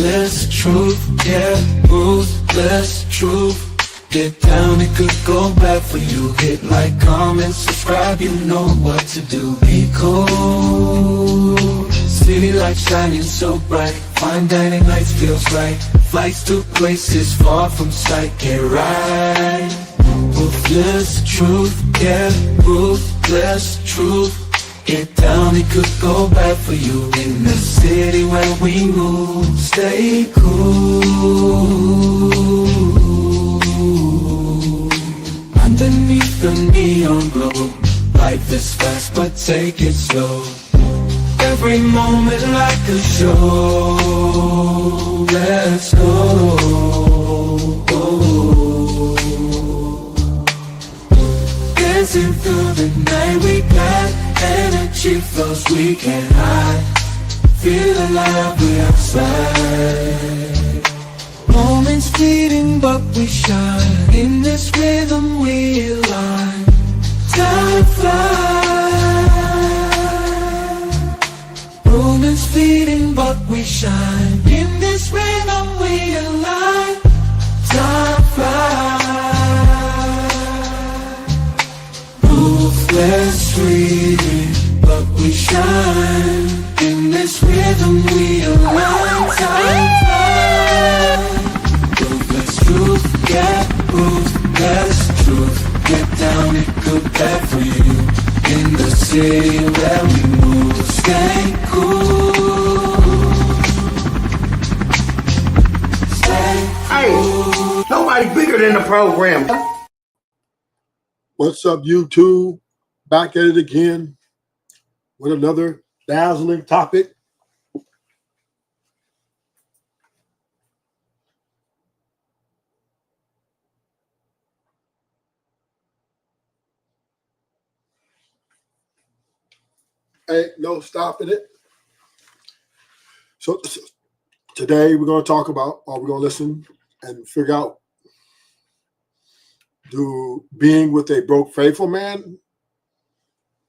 Ruthless truth, yeah, ruthless truth. Get down, it could go bad for you. Hit like, comment, subscribe, you know what to do. Be cool, city lights shining so bright. Fine dining nights feels right. Flights to places far from sight. Get right. Ruthless truth, yeah, ruthless truth. Get down, it could go bad for you. In the city where we move, stay cool. Underneath the neon glow, life is fast but take it slow. Every moment like a show. Let's go. Dancing through the night, we got energy flows we can't hide. Feel alive, we outside. Moments fleeting but we shine. In this rhythm we align. Time flies. Moments fleeting but we shine. In this rhythm we align. Time flies. Ruthless freedom but we shine. In this rhythm we align. Time flies. Ruthless truth, yeah, ruthless truth. Get down, it could bad for you. In the city where we move, stay cool. Stay cool. Hey, nobody bigger than the program. What's up, YouTube? Back at it again with another dazzling topic. Ain't no stopping it. So today we're going to talk about, or we're going to listen and figure out, do being with a broke faithful man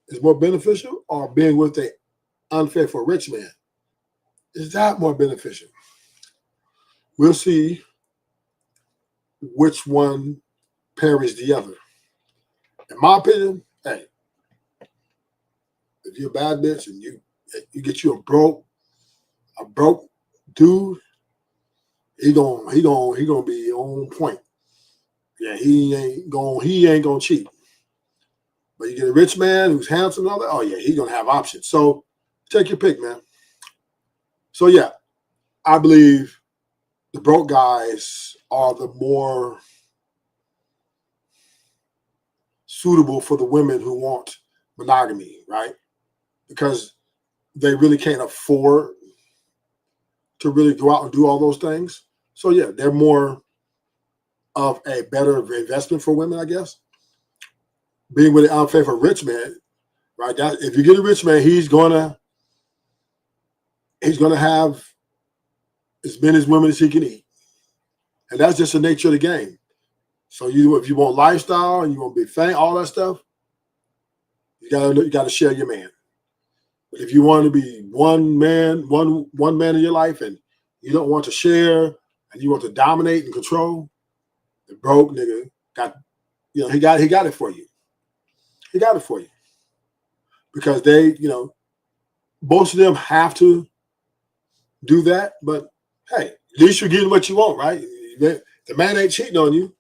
is more beneficial, or being with a unfaithful rich man? Is that more beneficial? We'll see which one parries the other. In my opinion, hey, if you're a bad bitch and you get you a broke dude, he gonna be on point. Yeah, he ain't gonna cheat. But you get a rich man who's handsome and all that, oh yeah, he's gonna have options. So take your pick, man. So yeah, I believe the broke guys are the more suitable for the women who want monogamy, right? Because they really can't afford to really go out and do all those things. So yeah, they're more of a better investment for women, I guess. Being with an unfaithful rich man, right? If you get a rich man, he's gonna have as many women as he can eat, and that's just the nature of the game. So if you want lifestyle and you want to be famous, all that stuff, you gotta share your man. But if you want to be one man in your life, and you don't want to share and you want to dominate and control, the broke nigga he got it for you. He got it for you. Because they, most of them have to do that, but hey, at least you're getting what you want, right? The man ain't cheating on you.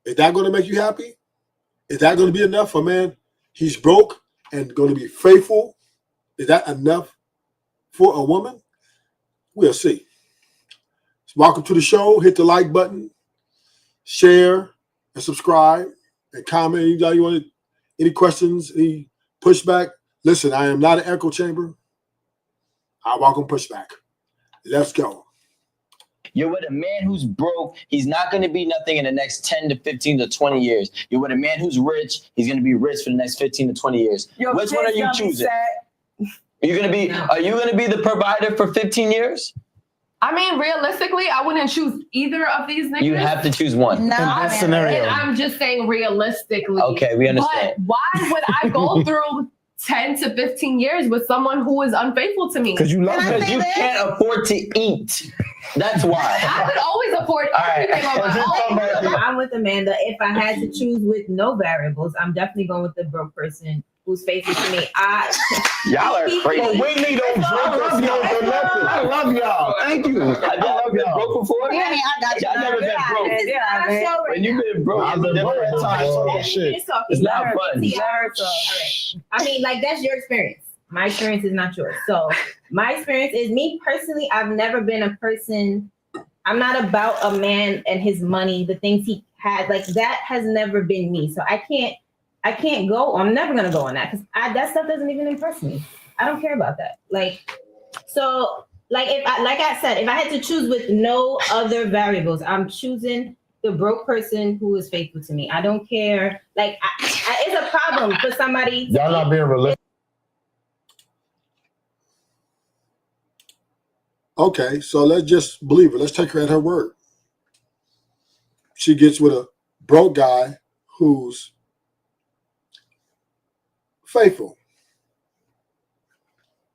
Is that going to make you happy? Is that going to be enough for a man? He's broke and going to be faithful. Is that enough for a woman? We'll see. So welcome to the show. Hit the like button, share, and subscribe, and comment. You want any questions, any pushback? Listen, I am not an echo chamber. I welcome pushback. Let's go. You're with a man who's broke. He's not going to be nothing in the next 10 to 15 to 20 years. You're with a man who's rich. He's going to be rich for the next 15 to 20 years. Which one are you choosing? Are you going to be the provider for 15 years? I mean, realistically, I wouldn't choose either of these niggas. You have to choose one. No, in this scenario. And I'm just saying realistically. Okay, we understand. But why would I go through 10 to 15 years with someone who is unfaithful to me. Because you love Because him. you can't afford to eat. That's why. I could always afford everything on my own. I'm with Amanda. If I had to choose with no variables, I'm definitely going with the broke person who's faithful to me. Y'all are crazy. But Whitney don't drink or smoke or nothing. I love y'all. Thank you. Have y'all been broke before? Yeah, I got you. Y'all never been broke. When you've been broke, I've been broke different all times. the shit. It's not fun. I mean, like, that's your experience. My experience is not yours. So my experience is, me personally, I've never been a person, I'm not about a man and his money, the things he had, like that has never been me. So I can't go, I'm never gonna go on that, because that stuff doesn't even impress me. I don't care about that. Like, so like I said, if I had to choose with no other variables, I'm choosing the broke person who is faithful to me. I don't care. Like, it's a problem for somebody. Y'all not being realistic. Okay, so let's just believe her. Let's take her at her word. She gets with a broke guy who's faithful.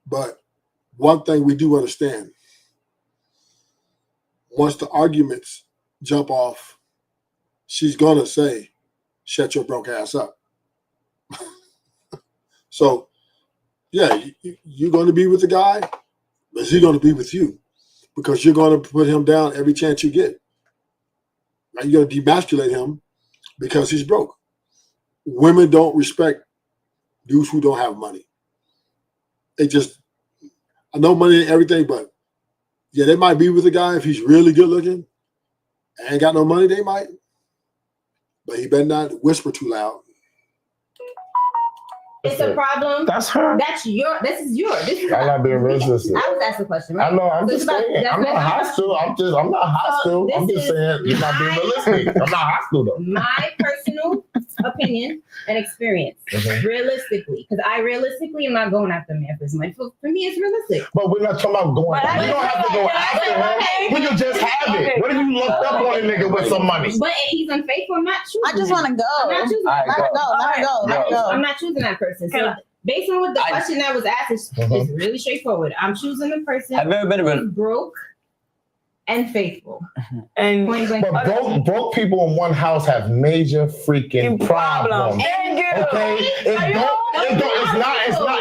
But one thing we do understand, once the arguments jump off, she's going to say, shut your broke ass up. So, yeah, you're going to be with the guy, but he's going to be with you because you're going to put him down every chance you get. Right? You're going to demasculate him because he's broke. Women don't respect dudes who don't have money. They just, I know money ain't everything, but yeah, they might be with a guy if he's really good looking. Ain't got no money, they might. But he better not whisper too loud. It's a problem. That's her. This is yours. I'm not being racist. I was asked the question, right? I know. I'm So just it's about- saying. that's I'm not hostile. I'm not hostile. I'm this just is saying you're not being my- realistic. I'm not hostile though. My personal opinion and experience, realistically, because I realistically am not going after a man for his money. For me, it's realistic. But we're not talking about going. We don't have to go after him. We can just have it. What if you looked up on a nigga with some money? But if he's unfaithful, I'm not choosing. I just want to go. I'm not choosing. All right, Let her go. Let her go. Let her go. I'm not choosing that person. So based on what the question that was asked, it's really straightforward. I'm choosing the person Have you ever been who's broke and faithful. And Point blank. But broke people in one house have major freaking problems. Thank you. Okay,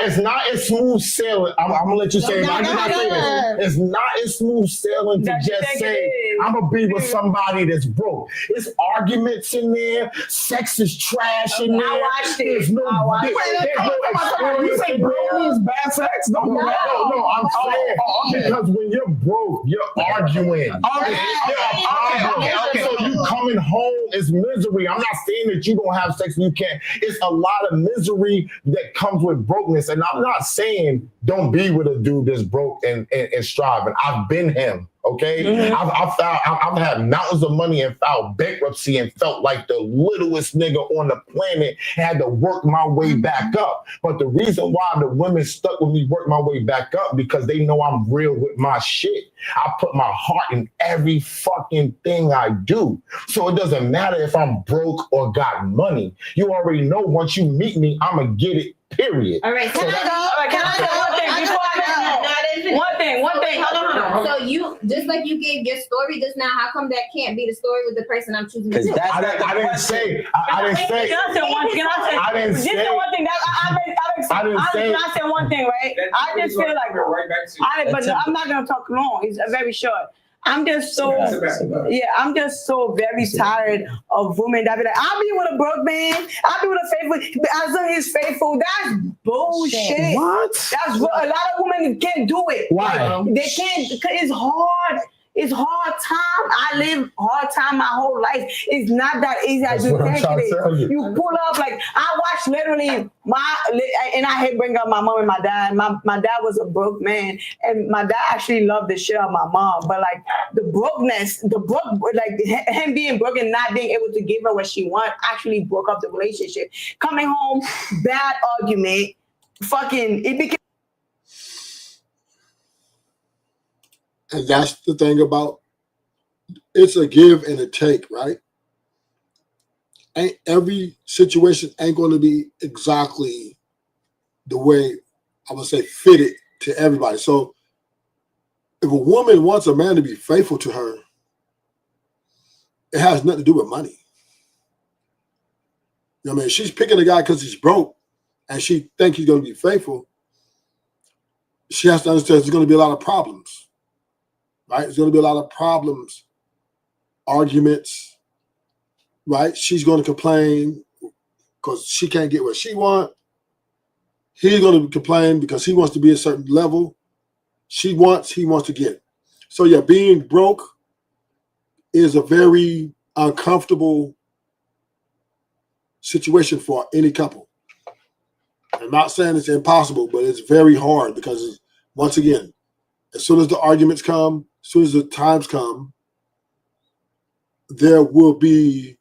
it's not as smooth sailing. I'm gonna let you say it. It's not as smooth sailing to just say I'm gonna be with somebody that's broke. There's arguments in there. Sex is trash in there. I watched it. There's no experience. You say broke means bad sex? No, I'm saying because when you're broke, you're arguing. Okay. So you coming home is misery. I'm not saying that you don't have sex and you can't. It's a lot of misery that comes with brokenness. And I'm not saying don't be with a dude that's broke and striving. I've been him. Okay, I've had mountains of money and filed bankruptcy and felt like the littlest nigga on the planet. Had to work my way back up. But the reason why the women stuck with me, work my way back up, because they know I'm real with my shit. I put my heart in every fucking thing I do. So it doesn't matter if I'm broke or got money. You already know once you meet me, I'ma get it. Period. All right. Can I go? One thing. Hold on. So you, just like you gave your story just now, how come that can't be the story with the person I'm choosing to Because do? that's I not the didn't question. say. I didn't say. Can I say one thing? I didn't Just say. one thing. Can I say one thing, right? I just feel like I'm not gonna talk long. It's very short. I'm just so very tired of women that be like, I'll be with a broke man, I'll be with a faithful, as long as he's faithful. That's bullshit. What? That's what a lot of women can't do it. Why? They can't, because it's hard. It's hard time. I live hard time my whole life. It's not that easy as you think it is. You pull up, like, I watched literally and I hate bringing up my mom and my dad. My dad was a broke man, and my dad actually loved the shit out of my mom. But like him being broke and not being able to give her what she wants actually broke up the relationship. Coming home, bad argument, it became. And that's the thing about, it's a give and a take, right? Every situation ain't going to be exactly the way I would say fitted to everybody. So if a woman wants a man to be faithful to her, it has nothing to do with money. You know what I mean? She's picking a guy because he's broke and she thinks he's going to be faithful. She has to understand there's going to be a lot of problems, right? There's going to be a lot of problems, arguments, right? She's going to complain because she can't get what she wants. He's going to complain because he wants to be a certain level. He wants to get. So yeah, being broke is a very uncomfortable situation for any couple. I'm not saying it's impossible, but it's very hard because, once again, as soon as the arguments come, as soon as the times come, there will be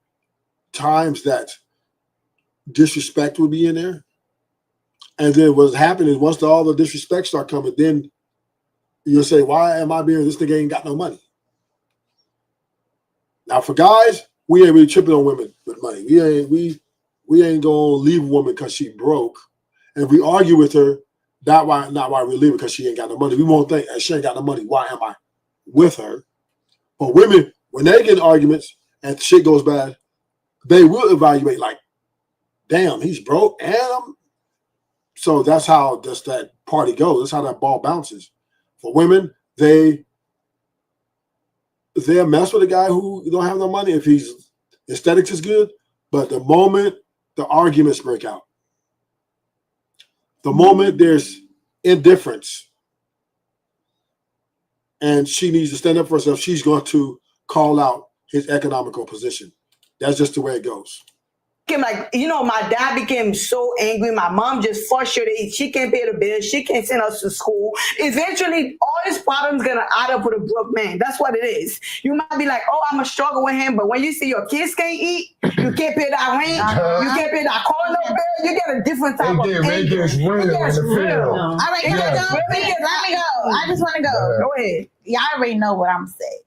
times that disrespect will be in there. And then what's happening is once all the disrespect start coming, then you'll say, why am I being, this nigga ain't got no money. Now for guys, we ain't really tripping on women with money. We ain't gonna leave a woman because she broke. And if we argue with her, not why we leave her because she ain't got no money. We won't think she ain't got no money. Why am I with her? But women, when they get in arguments and shit goes bad, they will evaluate like, damn, he's broke and so that's how that party goes. That's how that ball bounces. For women, they'll mess with a guy who don't have no money if his aesthetics is good. But the moment the arguments break out, the moment there's indifference and she needs to stand up for herself, she's going to call out his economical position. That's just the way it goes. Like, you know, my dad became so angry. My mom just frustrated. She can't pay the bills. She can't send us to school. Eventually, all his problems gonna add up with a broke man. That's what it is. You might be like, oh, I'm gonna struggle with him, but when you see your kids can't eat, you can't pay that rent, you can't pay that car bill, you get a different type of anger. It gets real in the field. All right, can I go? Let me go. I just want to go. Go ahead. Y'all already know what I'm saying.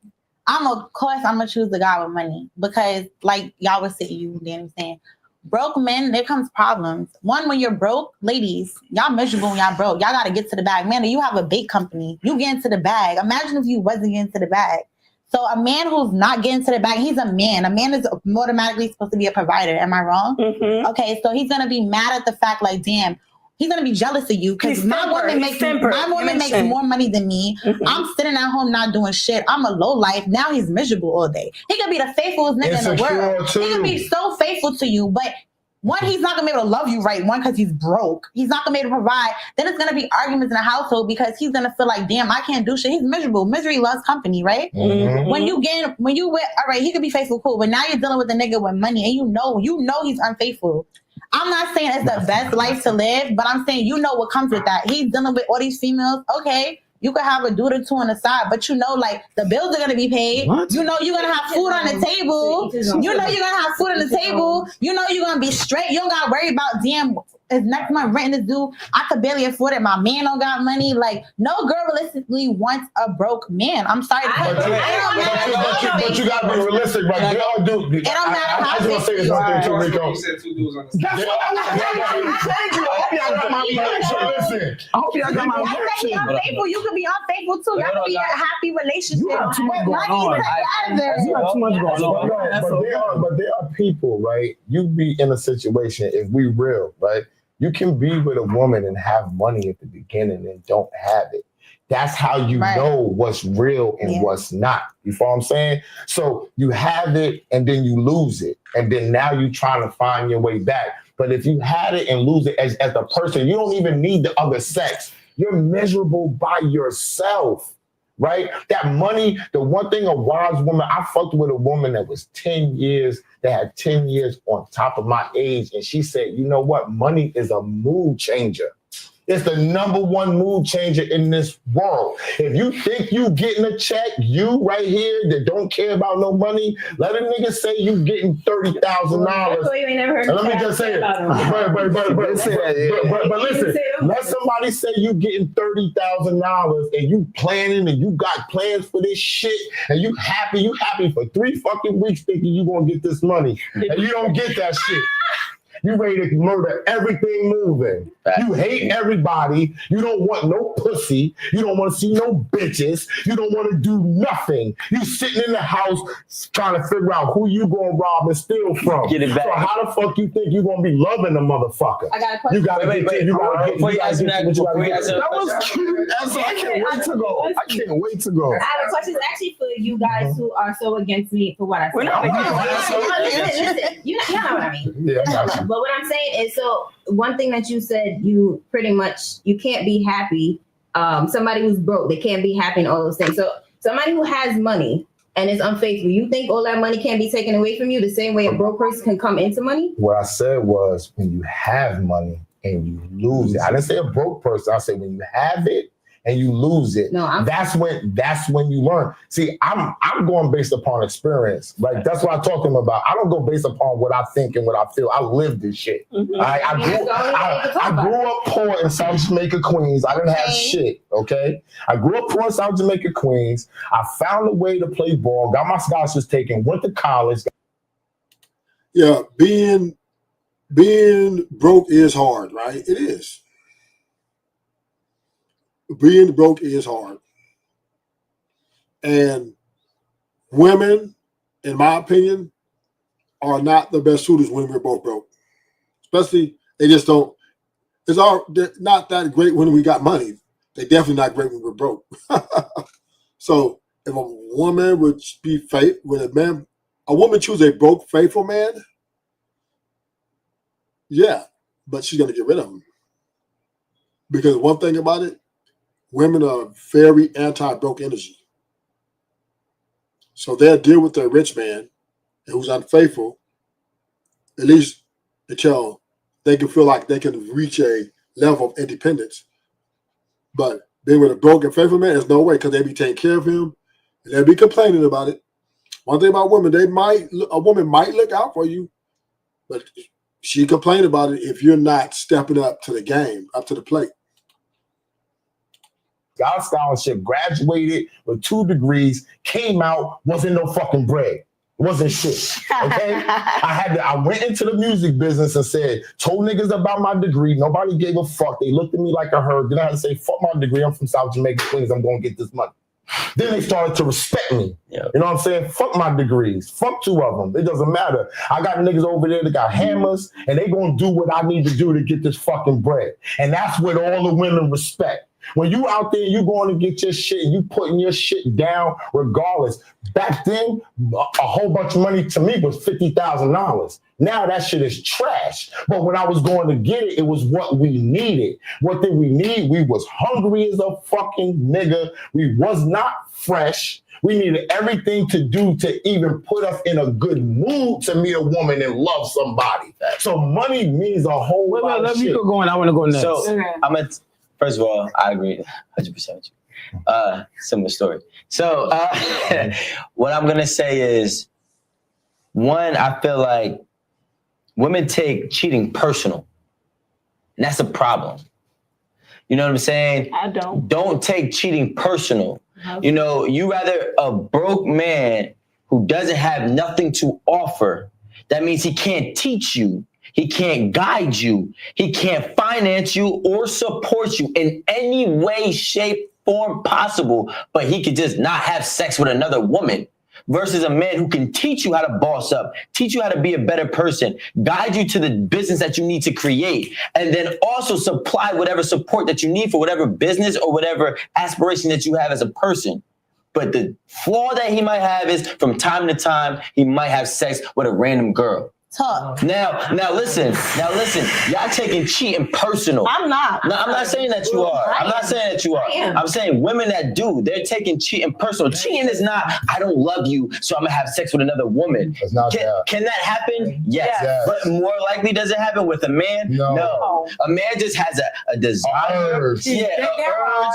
Of course, I'm gonna choose the guy with money because, like y'all was saying, you damn saying, broke men, there comes problems. One, when you're broke, ladies, y'all miserable when y'all broke. Y'all gotta get to the bag. Man, you have a bait company. You get into the bag. Imagine if you wasn't getting to the bag. So a man who's not getting to the bag, he's a man. A man is automatically supposed to be a provider. Am I wrong? Mm-hmm. Okay, so he's gonna be mad at the fact, like, damn. He's gonna be jealous of you because my woman makes more money than me. Mm-hmm. I'm sitting at home not doing shit. I'm a low life. Now he's miserable all day. He could be the faithfulest nigga in the world. He could be so faithful to you, but one, he's not gonna be able to love you right. One, because he's broke. He's not gonna be able to provide. Then it's gonna be arguments in the household because he's gonna feel like, damn, I can't do shit. He's miserable. Misery loves company, right? Mm-hmm. When you with, all right, he could be faithful, cool, but now you're dealing with a nigga with money, and you know he's unfaithful. I'm not saying it's the best life to live, but I'm saying you know what comes with that. He's dealing with all these females. Okay, you could have a dude or two on the side, but you know, like, the bills are gonna be paid. What? You know you're gonna have food on the table. You know you're gonna have food on the table. You know you're gonna be straight. You don't gotta worry about, damn, is next month rent is due. I could barely afford it. My man don't got money. Like, no girl realistically wants a broke man. I'm sorry to cut you. But you gotta be realistic, right? They all do. It don't matter how I just want to say this one thing too, Rico. You said 2 dudes on the side. That's what I was saying. I hope y'all got my reaction. I hope y'all got my reaction. Unfaithful. You could be unfaithful too. That could be a happy relationship. You have too much going on. You have too much going on. But there are people, right? You be in a situation, if we real, right? You can be with a woman and have money at the beginning and don't have it. That's how you know what's real and what's not. You follow what I'm saying? So you have it and then you lose it. And then now you're trying to find your way back. But if you had it and lose it as a person, you don't even need the other sex. You're miserable by yourself, right? That money, the one thing a wise woman, I fucked with a woman that was 10 years, that had 10 years on top of my age. And she said, you know what? Money is a mood changer. It's the #1 mood changer in this world. If you think you getting a check, you right here that don't care about no money, let a nigga say you getting $30,000. And let me just say it. But listen, let somebody say you getting $30,000 and you planning and you got plans for this shit and you happy for 3 fucking weeks thinking you gonna get this money and you don't get that shit. You ready to murder everything moving. You hate everybody. You don't want no pussy. You don't want to see no bitches. You don't want to do nothing. You sitting in the house trying to figure out who you gonna rob and steal from. Get it back. So how the fuck you think you gonna be loving the motherfucker? I got a question. You gotta Wait, get. You gotta get. before you ask me that, That was cute. I can't wait to go. I can't wait to go. I have a question actually for you guys who are so against me for what I said. Listen, you know what I mean. Yeah, I got you. But what I'm saying is, so one thing that you said, you pretty much, you can't be happy. Somebody who's broke, they can't be happy and all those things. So somebody who has money and is unfaithful, you think all that money can't be taken away from you the same way a broke person can come into money? What I said was when you have money and you lose it. I didn't say a broke person. I said when you have it and you lose it. No, that's when you learn. See, I'm going based upon experience. Like that's what I talked to him about. I don't go based upon what I think and what I feel. I live this shit. Mm-hmm. I grew up poor in South Jamaica, Queens. I didn't have shit. Okay, I grew up poor in South Jamaica, Queens. I found a way to play ball. Got my scholarships taken. Went to college. Yeah, being broke is hard, right? It is. Being broke is hard. And women, in my opinion, are not the best suitors when we're both broke. Especially, they just don't, they're not that great when we got money. They're definitely not great when we're broke. So if a woman would be with a woman choose a broke, faithful man, yeah, but she's going to get rid of him. Because one thing about it, women are very anti-broke energy. So they'll deal with their rich man who's unfaithful, at least until they can feel like they can reach a level of independence. But being with a broken faithful man, there's no way, because they be taking care of him and they'll be complaining about it. One thing about women, a woman might look out for you, but she complain about it if you're not stepping up to the game, up to the plate. Got a scholarship, graduated with 2 degrees, came out, wasn't no fucking bread. Wasn't shit. Okay? I went into the music business and told niggas about my degree. Nobody gave a fuck. They looked at me like a herd. Then I had to say, fuck my degree. I'm from South Jamaica, Queens. I'm gonna get this money. Then they started to respect me. Yeah. You know what I'm saying? Fuck my degrees. Fuck 2 of them. It doesn't matter. I got niggas over there that got hammers, and they gonna do what I need to do to get this fucking bread. And that's what all the women respect. When you out there, you going to get your shit, you putting your shit down regardless. Back then, a whole bunch of money to me was $50,000. Now that shit is trash. But when I was going to get it, it was what we needed. What did we need? We was hungry as a fucking nigga. We was not fresh. We needed everything to do to even put us in a good mood to meet a woman and love somebody. So money means a whole lot of shit. Let me go going. I want to go next. So first of all, I agree 100% with you. Similar story. So what I'm going to say is, one, I feel like women take cheating personal. And that's a problem. You know what I'm saying? I don't. Don't take cheating personal. You know, you rather a broke man who doesn't have nothing to offer. That means he can't teach you. He can't guide you. He can't finance you or support you in any way, shape, form possible, but he could just not have sex with another woman. Versus a man who can teach you how to boss up, teach you how to be a better person, guide you to the business that you need to create, and then also supply whatever support that you need for whatever business or whatever aspiration that you have as a person. But the flaw that he might have is from time to time, he might have sex with a random girl. Talk. Now listen, y'all taking cheating personal. I'm not. No, I'm not saying that you are. I'm not saying that you are. I'm saying women that do, they're taking cheating personal. Cheating is not, I don't love you, so I'm gonna have sex with another woman. It's not Can that happen? Yes. But more likely, does it happen with a man? No. A man just has a desire. Urge. Yeah, an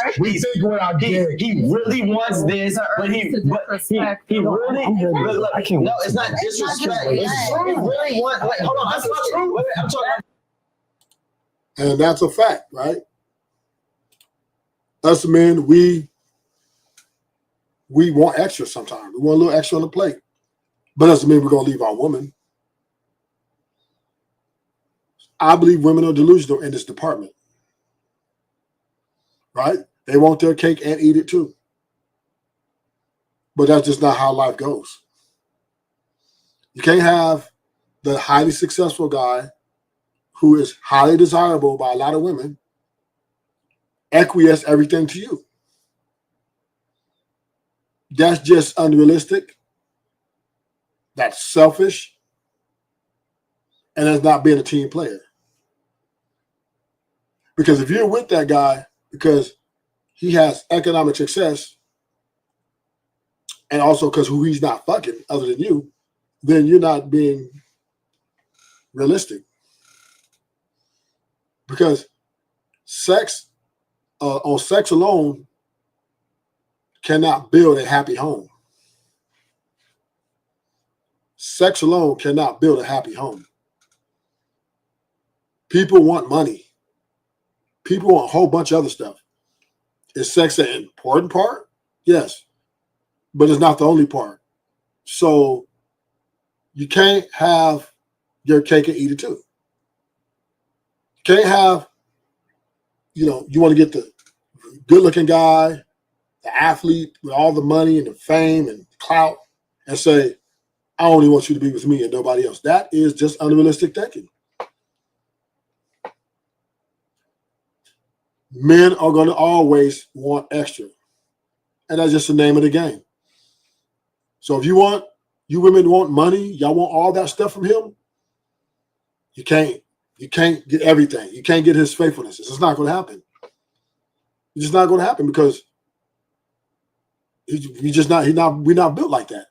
urge. We think what I did. He really wants this, but he really. No, it's not disrespect. He really wants. Like, hold on, that's not true. I'm talking. And that's a fact, right? Us men, we want extra sometimes. We want a little extra on the plate. But doesn't mean we're going to leave our woman. I believe women are delusional in this department. Right? They want their cake and eat it too. But that's just not how life goes. You can't have the highly successful guy who is highly desirable by a lot of women acquiesce everything to you. That's just unrealistic. That's selfish. And that's not being a team player. Because if you're with that guy because he has economic success and also because who he's not fucking other than you, then you're not being realistic. Because sex, on sex alone, cannot build a happy home. Sex alone cannot build a happy home. People want money. People want a whole bunch of other stuff. Is sex an important part? Yes. But it's not the only part. So you can't have your cake and eat it too. You can't have, you want to get the good-looking guy, the athlete with all the money and the fame and clout and say, I only want you to be with me and nobody else. That is just unrealistic thinking. Men are going to always want extra. And that's just the name of the game. So if you women want money, y'all want all that stuff from him, you can't get everything. You can't get his faithfulness. It's just not going to happen. It's just not going to happen because we're not built like that.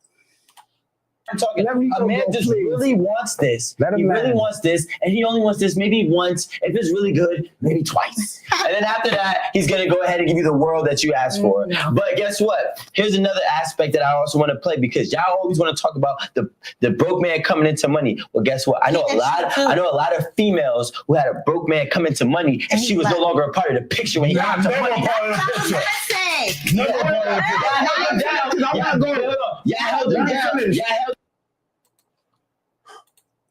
I'm talking. A man just really wants this. He really wants this, and he only wants this maybe once. If it's really good, maybe twice. And then after that, he's gonna go ahead and give you the world that you asked for. But guess what? Here's another aspect that I also want to play because y'all always want to talk about the broke man coming into money. Well, guess what? I know a lot of females who had a broke man come into money, and she was no longer a part of the picture when he got into money.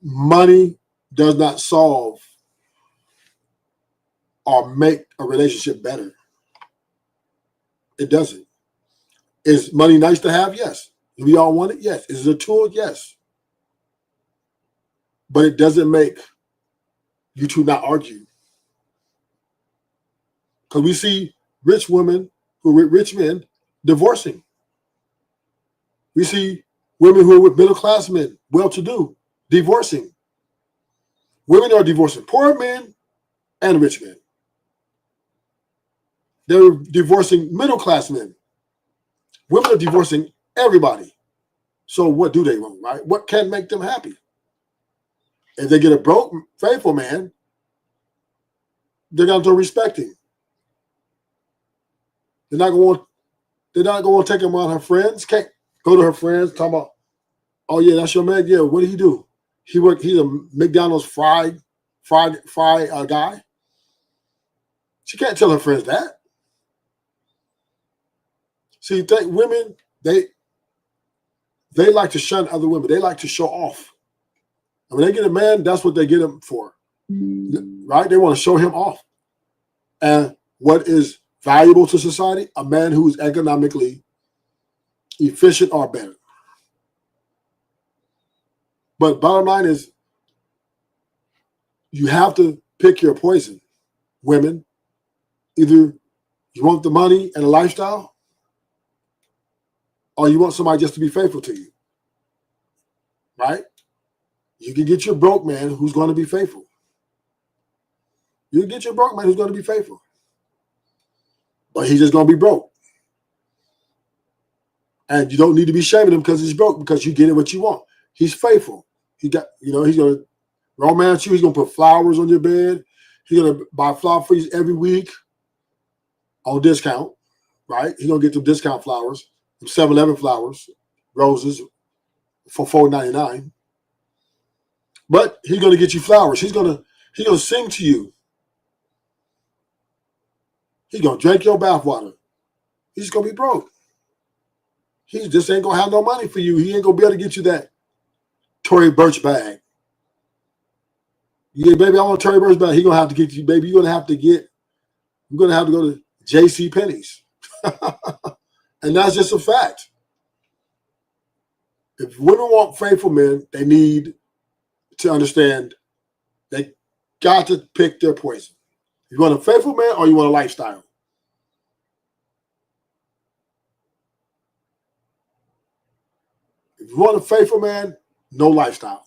Money does not solve or make a relationship better. It doesn't. Is money nice to have? Yes. Do we all want it? Yes. Is it a tool? Yes. But it doesn't make you two not argue. Because we see rich women who are with rich men divorcing. We see women who are with middle-class men, well-to-do, divorcing. Women are divorcing poor men and rich men. They're divorcing middle-class men. Women are divorcing everybody. So what do they want, right? What can make them happy? If they get a broke, faithful man, they're going to respect him. They're not going to take him around her friends. Can't go to her friends, talk about, oh yeah, that's your man. Yeah, what did he do? He's a McDonald's fry guy. She can't tell her friends that. See, women, they like to shun other women. They like to show off. And when they get a man, that's what they get him for. Right? They want to show him off. And what is valuable to society? A man who is economically efficient or better. But bottom line is, you have to pick your poison, women. Either you want the money and a lifestyle, or you want somebody just to be faithful to you. Right? You can get your broke man who's going to be faithful. You can get your broke man who's going to be faithful. But he's just going to be broke. And you don't need to be shaming him because he's broke, because you get it what you want. He's faithful. He's going to romance you. He's going to put flowers on your bed. He's going to buy flower for you every week on discount, right? He's going to get them discount flowers, them 7-Eleven flowers, roses for $4.99. But he's going to get you flowers. He's going to sing to you. He's going to drink your bathwater. He's going to be broke. He just ain't going to have no money for you. He ain't going to be able to get you that Tory Burch bag. Yeah, baby, I want Terry Burns back. He gonna have to get you, baby. You're gonna have to go to J.C. Penney's. And that's just a fact. If women want faithful men, they need to understand they got to pick their poison. You want a faithful man or you want a lifestyle? If you want a faithful man, no lifestyle.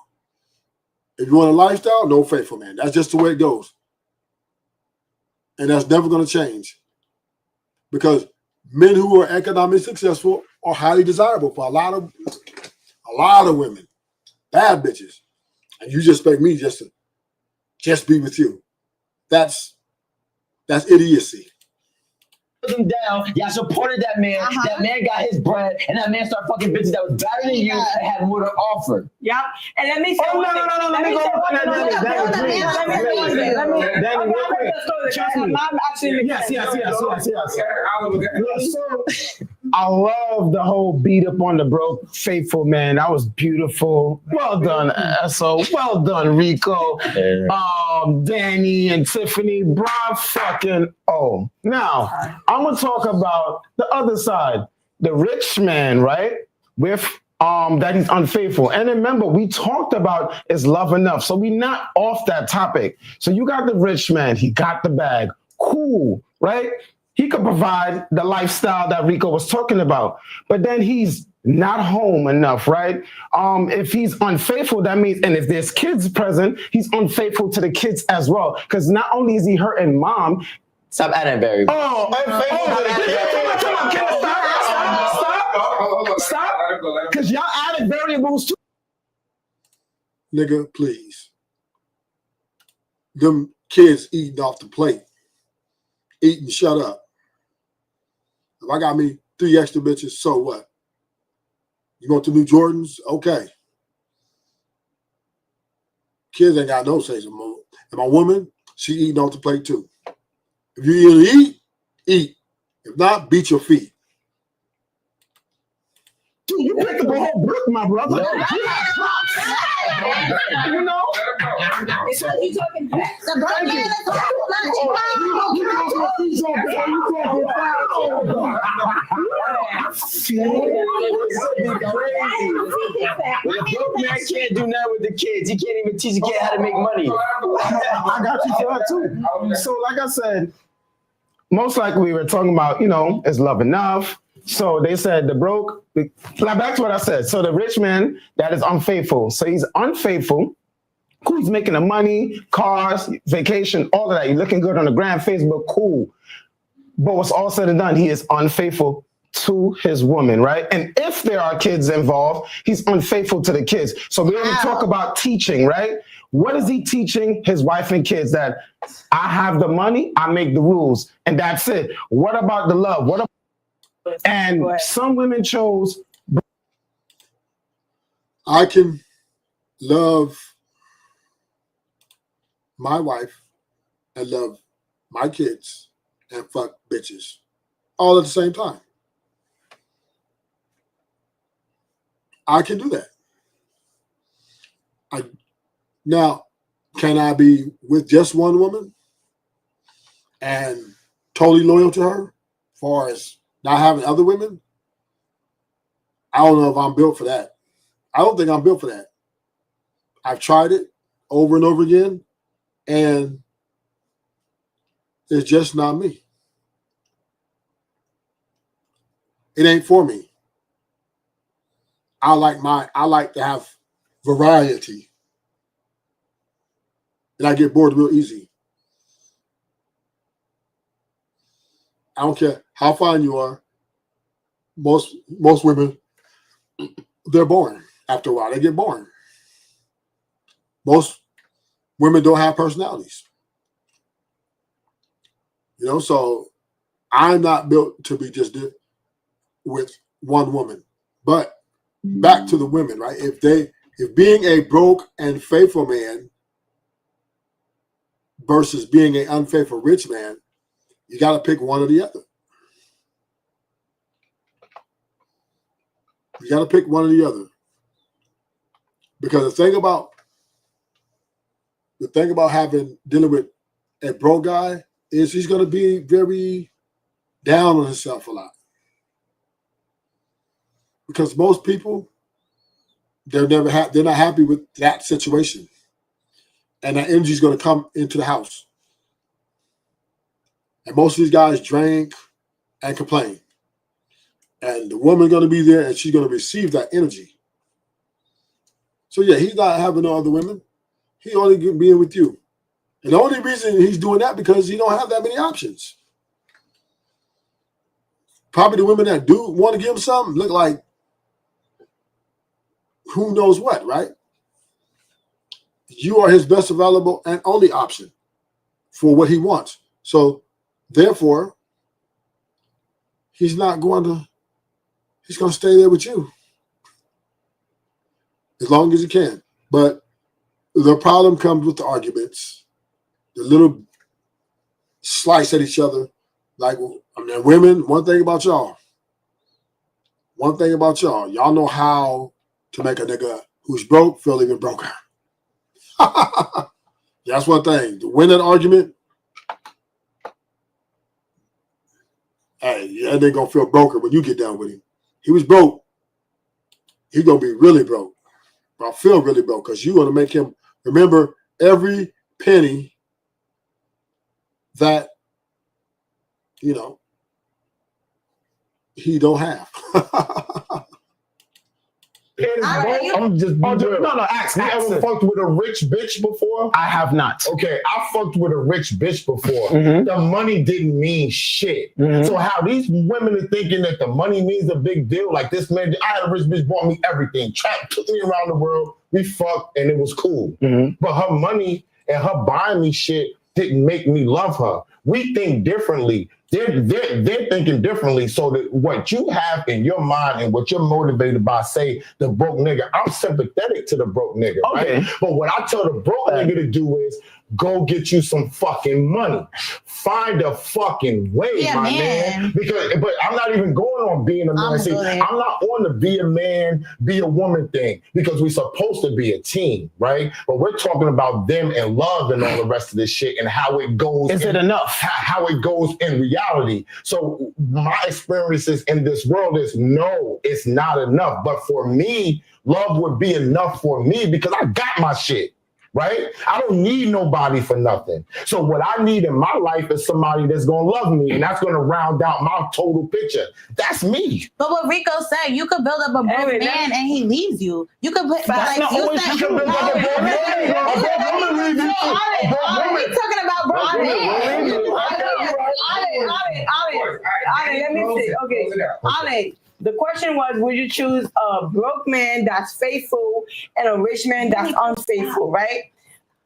If you want a lifestyle, no faithful man. That's just the way it goes. And that's never going to change. Because men who are economically successful are highly desirable for a lot of women. Bad bitches. And you just expect me just to be with you. That's idiocy. Him down, y'all supported that man. That man got his bread, and that man started fucking bitches that was better than you and had more to offer. Yep. And let me say no. Let me go. Danny, trust me. I'm actually Yes. I love the whole beat up on the broke faithful man. That was beautiful. Well done, SO. Well done, Rico. Danny and Tiffany. Bra fucking oh. Now, I'm gonna talk about the other side. The rich man, right? With that he's unfaithful. And remember, we talked about is love enough. So we not off that topic. So you got the rich man, he got the bag. Cool, right? He could provide the lifestyle that Rico was talking about, but then he's not home enough, right? If he's unfaithful, that means, and if there's kids present, he's unfaithful to the kids as well. Because not only is he hurting mom. Stop adding variables. Stop. Because y'all added variables too. Nigga, please. Them kids eating off the plate. Eating, shut up. If I got me 3 extra bitches, so what? You want the new Jordans? Okay. Kids ain't got no say no more. And my woman, she eating off the plate too. If you either eat. If not, beat your feet. Dude, you picked up a whole brick, my brother. No. You know? It's what you talking facts. The broke man is But the broke man can't do nothing with the kids. He can't even teach a kid how to make money. I got you for that too. So like I said, most likely we were talking about, is love enough? So they said the broke, back to what I said. So the rich man that is unfaithful. So he's unfaithful. Cool, he's making the money, cars, vacation, all of that. You're looking good on the gram, Facebook, cool. But what's all said and done, he is unfaithful to his woman, right? And if there are kids involved, he's unfaithful to the kids. So we only talk about teaching, right? What is he teaching his wife and kids? That I have the money, I make the rules, and that's it. What about the love? What about and some women chose. I can love my wife and love my kids and fuck bitches all at the same time. I can do that. Now, can I be with just one woman and totally loyal to her as far as not having other women? I don't know if I'm built for that. I don't think I'm built for that. I've tried it over and over again, and it's just not me. It ain't for me. I like to have variety. And I get bored real easy. I don't care how fine you are. Most women, they're boring after a while. They get boring. Most women don't have personalities. So I'm not built to be just with one woman. But back to the women, right? If being a broke and faithful man versus being an unfaithful rich man, you got to pick one or the other. You got to pick one or the other. Because the thing about the thing about dealing with a broke guy is he's going to be very down on himself a lot. Because most people, they're not happy with that situation. And that energy is going to come into the house. And most of these guys drink and complain. And the woman's going to be there and she's going to receive that energy. So yeah, he's not having no other women. He only being with you. And the only reason he's doing that because he don't have that many options. Probably the women that do want to give him something look like who knows what, right? You are his best available and only option for what he wants. So therefore, he's going to stay there with you as long as he can. But the problem comes with the arguments, the little slice at each other. Like, I mean, women, one thing about y'all, y'all know how to make a nigga who's broke feel even broker. That's one thing. To win that argument, hey, that nigga gonna feel broker when you get down with him. He was broke. He gonna be really broke. But I feel really broke because you gonna make him remember every penny that, you know, he don't have. I'm just ask. You ever fucked with a rich bitch before? I have not. Okay, I fucked with a rich bitch before. The money didn't mean shit. So how these women are thinking that the money means a big deal? Like this man, I had a rich bitch bought me everything. Took me around the world. We fucked and it was cool. But her money and her buying me shit didn't make me love her. We think differently. They're thinking differently. So that what you have in your mind and what you're motivated by, say the broke nigga, I'm sympathetic to the broke nigga, right? But what I tell the broke nigga to do is go get you some fucking money. Find a fucking way, my man. But I'm not even going on being a man. See, I'm not on the be a man, be a woman thing because we're supposed to be a team, right? But we're talking about them and love and all the rest of this shit and how it goes. Is it enough? How it goes in reality. So my experiences in this world is no, it's not enough. But for me, love would be enough for me because I got my shit. Right? I don't need nobody for nothing. So what I need in my life is somebody that's going to love me and that's going to round out my total picture. That's me. But what Rico said, you could build up a broke man and he leaves you. You could put like you said you build up a broke man. We talking about broke men. Ale, let me see. Okay, Ale. The question was, would you choose a broke man that's faithful and a rich man that's unfaithful, right?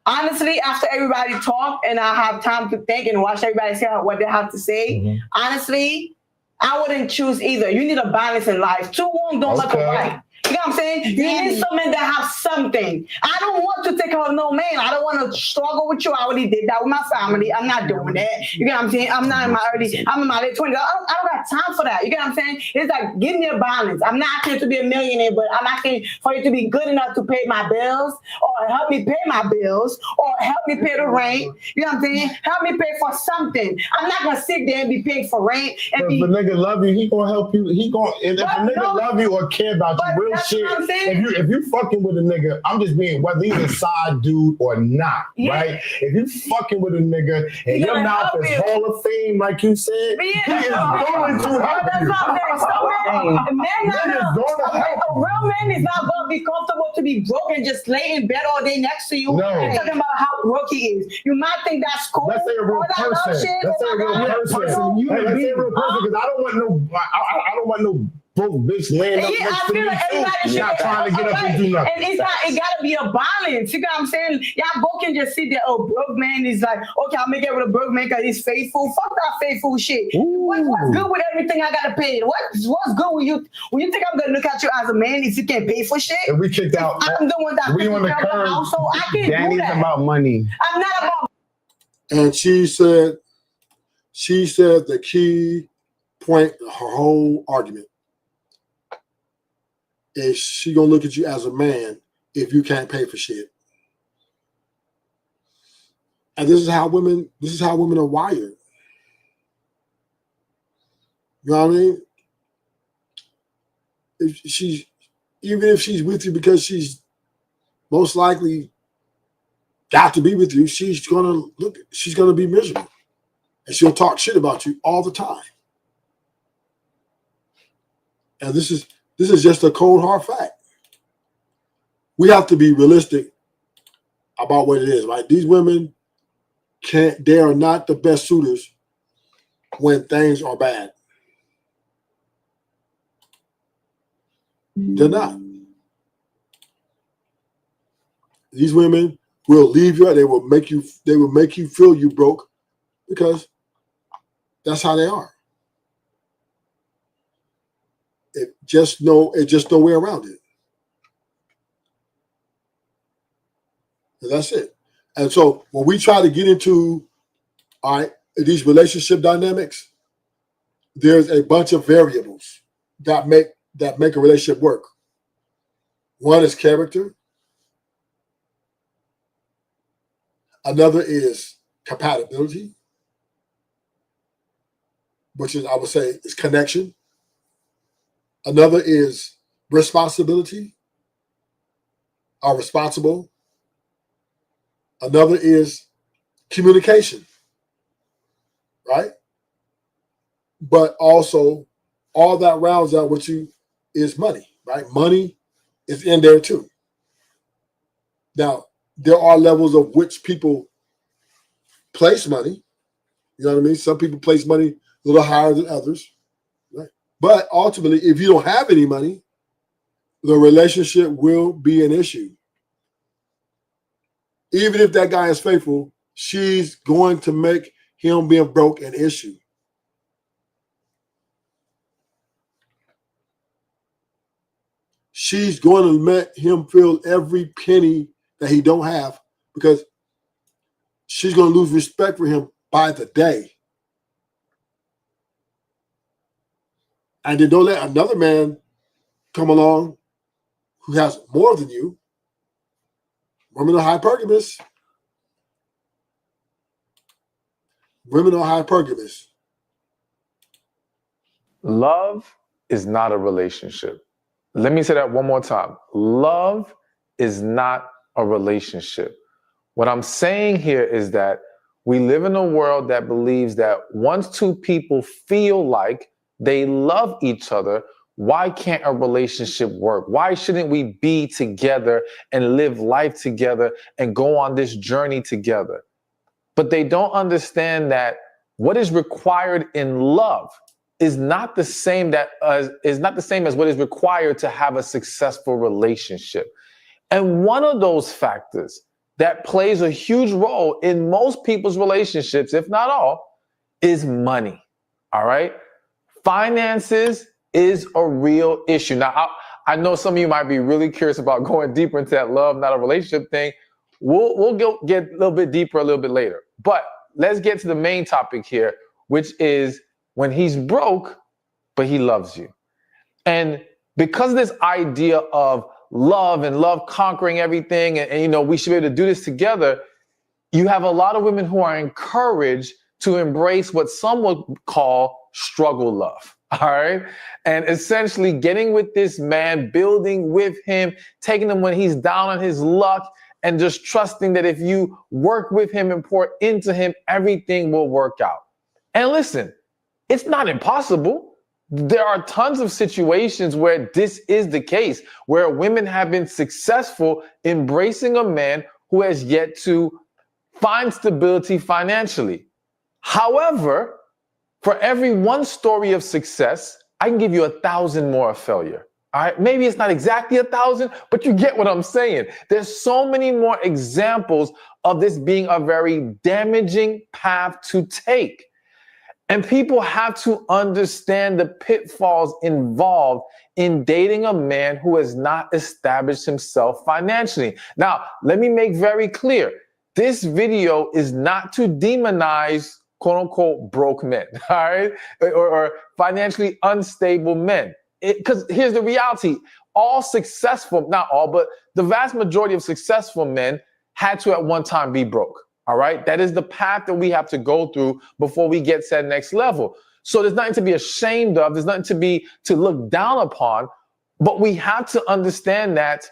Honestly, after everybody talk and I have time to think and watch everybody say what they have to say, honestly, I wouldn't choose either. You need a balance in life. Two wrongs don't look alike. You know what I'm saying? You need someone that have something. I don't want to take care of no man. I don't want to struggle with you. I already did that with my family. I'm not doing that. You know what I'm saying? I'm not in my I'm in my late 20s. I don't got time for that. You know what I'm saying? It's like, give me a balance. I'm not asking to be a millionaire, but I'm asking for you to be good enough to pay my bills or help me pay my bills or help me pay the rent. You know what I'm saying? Help me pay for something. I'm not going to sit there and be paying for rent. And if a nigga love you, he going to help you. If a nigga love you or care about you, real shit. If you fucking with a nigga, I'm just being whether he's a side dude or not, right? If you fucking with a nigga and your mouth is Hall of Fame, like you said, he is going to help you. A real man is not going to be comfortable to be broke and just lay in bed all day next to you. No. And talking about how broke he is. You might think that's cool. Let's say a real person. Let's say a real person. Let's say a real person because I don't want no broke bitch laying up next to me. Not trying to get up and do nothing. And it gotta be a balance. You know what I'm saying? Y'all both can just sit there. Oh, broke man is like, okay, I'll make it with a broke man because he's faithful. Fuck that faithful shit. What's good with everything I gotta pay? What's good with you? When you think I'm gonna look at you as a man if you can't pay for shit? And we kicked out. I'm the one that's taking care of the household. I can't do that. About money. I'm not about. And she said the key point of her whole argument is she gonna look at you as a man if you can't pay for shit. And this is how women are wired. You know what I mean? Even if she's with you because she's most likely got to be with you, she's gonna be miserable. And she'll talk shit about you all the time. And this is just a cold hard fact. We have to be realistic about what it is, right? These women they are not the best suitors when things are bad. They're not. These women will leave you. They will make you feel you broke because that's how they are. It's just no way around it. And that's it. And so when we try to get into these relationship dynamics, there's a bunch of variables that make a relationship work. One is character. Another is compatibility, which is, I would say, is connection. Another is responsibility, or responsible. Another is communication, right? But also, all that rounds out what you is money, right? Money is in there too. Now, there are levels of which people place money. You know what I mean? Some people place money a little higher than others, right? But ultimately, if you don't have any money, the relationship will be an issue. Even if that guy is faithful, she's going to make him being broke an issue. She's going to let him feel every penny that he don't have because she's going to lose respect for him by the day. And then don't let another man come along who has more than you. Women are hypergamous. Women are hypergamous. Love is not a relationship. Let me say that one more time. Love is not a relationship. What I'm saying here is that we live in a world that believes that once two people feel like they love each other, why can't a relationship work? Why shouldn't we be together and live life together and go on this journey together? But they don't understand that what is required in love is not the same as what is required to have a successful relationship. And one of those factors that plays a huge role in most people's relationships, if not all, is money. All right? Finances is a real issue. Now, I know some of you might be really curious about going deeper into that love, not a relationship thing. We'll get a little bit deeper a little bit later. But let's get to the main topic here, which is when he's broke, but he loves you. And because of this idea of love and love conquering everything, and we should be able to do this together, you have a lot of women who are encouraged to embrace what some would call struggle love. All right. And essentially getting with this man, building with him, taking him when he's down on his luck, and just trusting that if you work with him and pour into him, everything will work out. And listen, it's not impossible. There are tons of situations where this is the case, where women have been successful embracing a man who has yet to find stability financially. However, for every one story of success, I can give you 1,000 more of failure. All right, maybe it's not exactly 1,000, but you get what I'm saying. There's so many more examples of this being a very damaging path to take. And people have to understand the pitfalls involved in dating a man who has not established himself financially. Now, let me make very clear, this video is not to demonize quote unquote broke men, all right? Or financially unstable men. Because here's the reality, all successful, not all, but the vast majority of successful men had to at one time be broke. All right. That is the path that we have to go through before we get to that next level. So there's nothing to be ashamed of. There's nothing to look down upon. But we have to understand that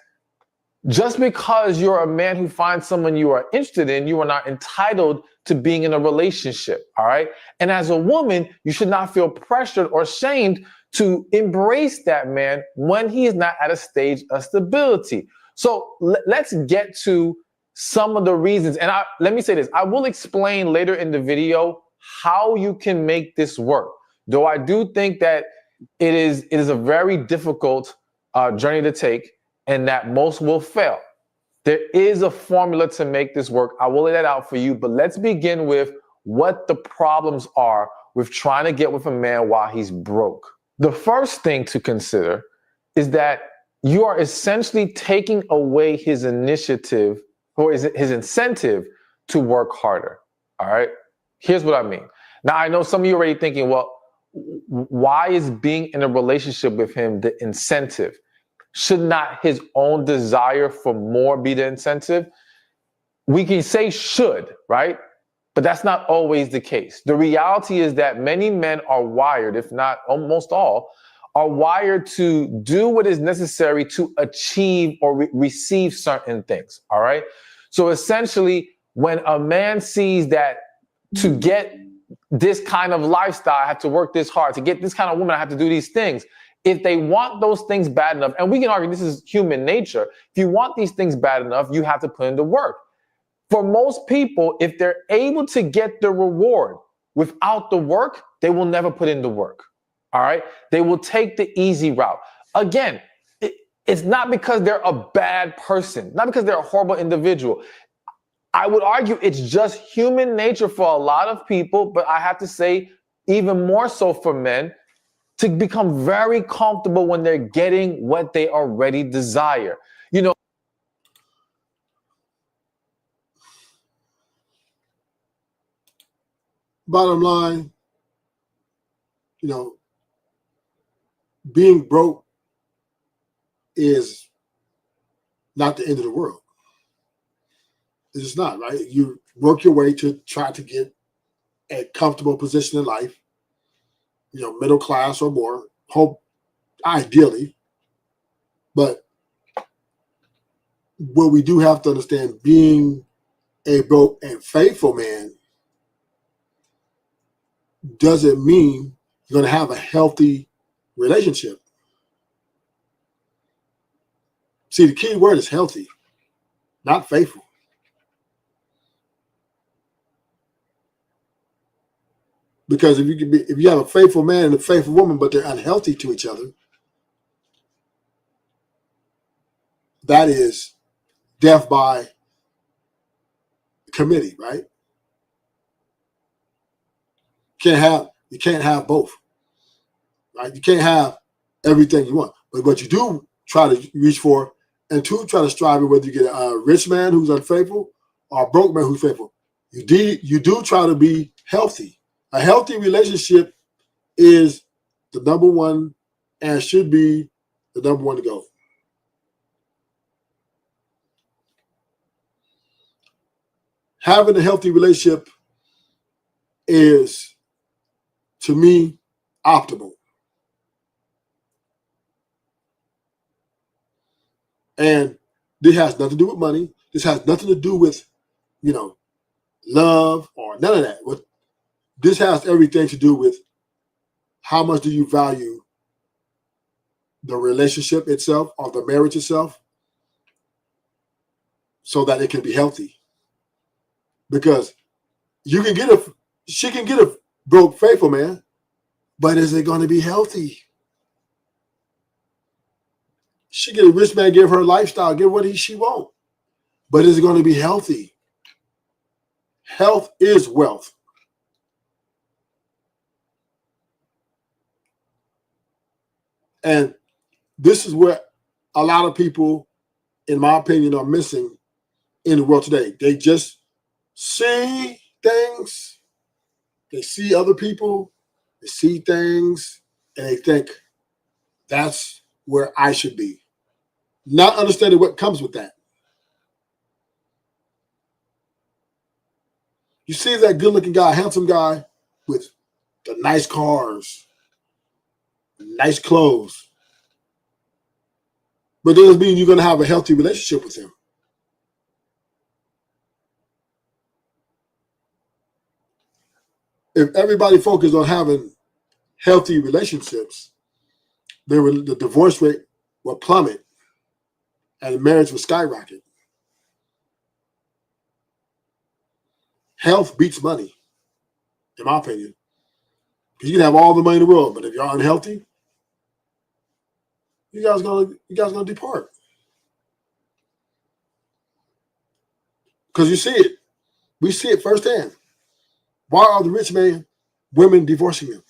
just because you're a man who finds someone you are interested in, you are not entitled to being in a relationship. All right. And as a woman, you should not feel pressured or shamed to embrace that man when he is not at a stage of stability. So let's get to some of the reasons. And let me say this. I will explain later in the video how you can make this work. Though I do think that it is a very difficult journey to take and that most will fail. There is a formula to make this work. I will lay that out for you, but let's begin with what the problems are with trying to get with a man while he's broke. The first thing to consider is that you are essentially taking away his initiative or his incentive to work harder. All right. Here's what I mean. Now, I know some of you are already thinking, well, why is being in a relationship with him the incentive? Should not his own desire for more be the incentive? We can say should, right? But that's not always the case. The reality is that many men are wired, if not almost all, are wired to do what is necessary to achieve or receive certain things, all right? So essentially, when a man sees that to get this kind of lifestyle, I have to work this hard. To get this kind of woman, I have to do these things. If they want those things bad enough, and we can argue this is human nature, if you want these things bad enough, you have to put in the work. For most people, if they're able to get the reward without the work, they will never put in the work. All right? They will take the easy route. Again, it's not because they're a bad person, not because they're a horrible individual. I would argue it's just human nature for a lot of people, but I have to say even more so for men, to become very comfortable when they're getting what they already desire. You know, bottom line, you know, being broke is not the end of the world. It's not, right? You work your way to try to get a comfortable position in life, you know, middle class or more, hope ideally. But what we do have to understand, being a broke and faithful man doesn't mean you're going to have a healthy relationship. See, the key word is healthy, not faithful. Because if you have a faithful man and a faithful woman, but they're unhealthy to each other, that is death by committee, right? You can't have both, right? You can't have everything you want, but what you do try to reach for, and try to strive at whether you get a rich man who's unfaithful or a broke man who's faithful. You do try to be healthy. A healthy relationship is the number one and should be the number one to go. Having a healthy relationship is, to me, optimal. And this has nothing to do with money. This has nothing to do with, you know, love or none of that. This has everything to do with how much do you value the relationship itself or the marriage itself so that it can be healthy. Because she can get a broke, faithful man, but is it going to be healthy? She get a rich man, give her a lifestyle, give what she wants, but is it going to be healthy? Health is wealth. And this is where a lot of people, in my opinion, are missing in the world today. They just see things, they see other people, they see things, and they think that's where I should be. Not understanding what comes with that. You see that good-looking guy, handsome guy with the nice cars, nice clothes. But doesn't mean you're going to have a healthy relationship with him. If everybody focused on having healthy relationships, the divorce rate will plummet and the marriage will skyrocket. Health beats money, in my opinion. Because you can have all the money in the world, but if you're unhealthy, you guys gonna depart. Because you see it. We see it firsthand. Why are the rich women divorcing them?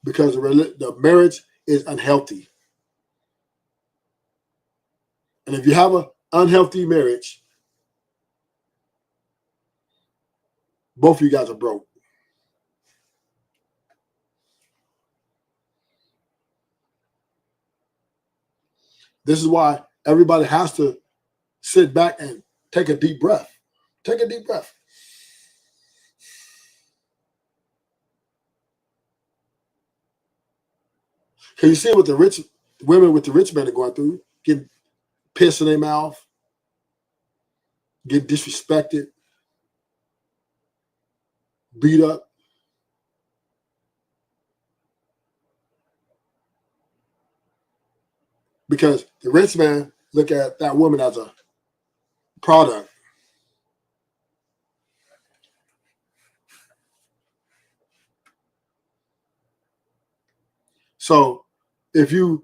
Because the marriage is unhealthy. And if you have an unhealthy marriage, both of you guys are broke. This is why everybody has to sit back and take a deep breath. Take a deep breath. Can you see what the rich women with the rich men are going through? Getting piss in their mouth, getting disrespected, beat up. Because the rich man look at that woman as a product. So if a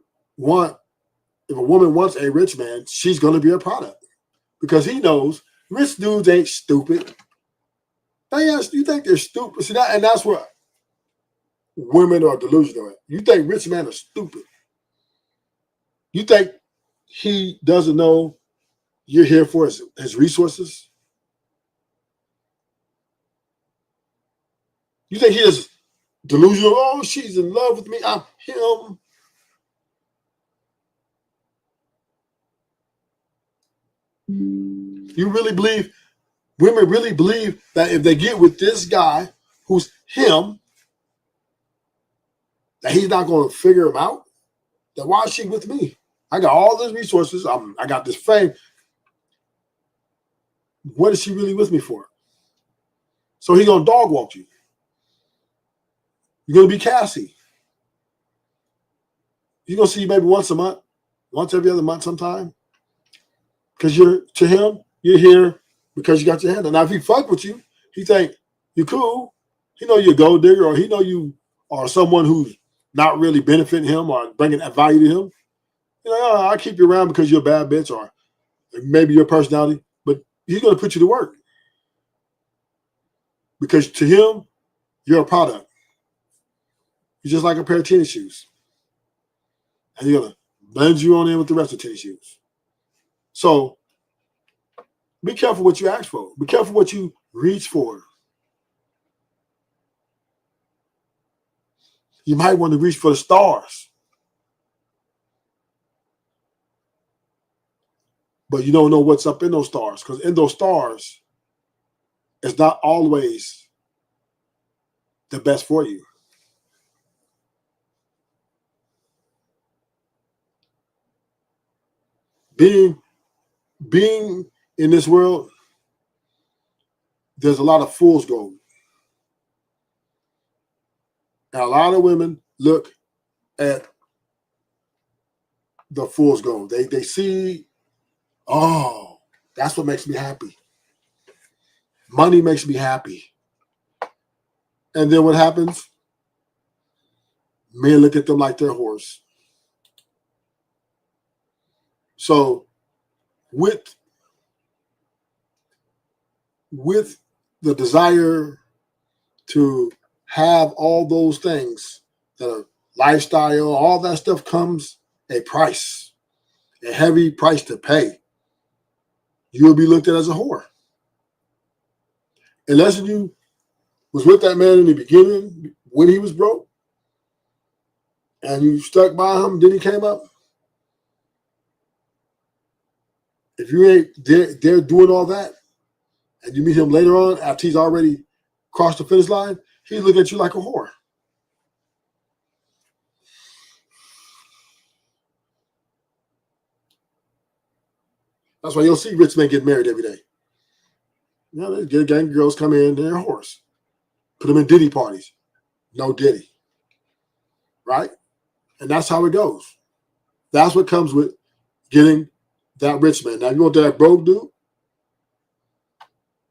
woman wants a rich man, she's going to be a product. Because he knows rich dudes ain't stupid. You think they're stupid. See that, and that's what women are delusional. You think rich men are stupid. You think he doesn't know you're here for his resources? You think he is delusional? Oh, she's in love with me. I'm him. You really believe, women really believe that if they get with this guy who's him, that he's not going to figure him out? Then why is she with me? I got all these resources. I got this fame. What is she really with me for? So he's going to dog walk you. You're going to be Cassie. He's going to see you maybe once a month, once every other month sometime. Because to him, you're here because you got your hand on. Now, if he fuck with you, he think you're cool. He know you're a gold digger, or he know you are someone who's not really benefiting him or bringing value to him. You know, oh, I'll keep you around because you're a bad bitch, or maybe your personality, but he's going to put you to work. Because to him, you're a product. You're just like a pair of tennis shoes. And you're going to blend you on in with the rest of the tennis shoes. So be careful what you ask for. Be careful what you reach for. You might want to reach for the stars. But you don't know what's up in those stars, because in those stars, it's not always the best for you. Being in this world, there's a lot of fool's gold. And a lot of women look at the fool's gold. They see, oh, that's what makes me happy. Money makes me happy. And then what happens? Men look at them like they're a horse. So with the desire to have all those things, the lifestyle, all that stuff comes a price, a heavy price to pay. You'll be looked at as a whore. Unless you was with that man in the beginning when he was broke and you stuck by him, then he came up, If you ain't there doing all that, and you meet him later on after he's already crossed the finish line, he's looking at you like a whore. That's why you'll see rich men get married every day. You know, they get a gang of girls come in, they're a horse. Put them in Diddy parties. No Diddy. Right? And that's how it goes. That's what comes with getting that rich man. Now, you want that broke dude?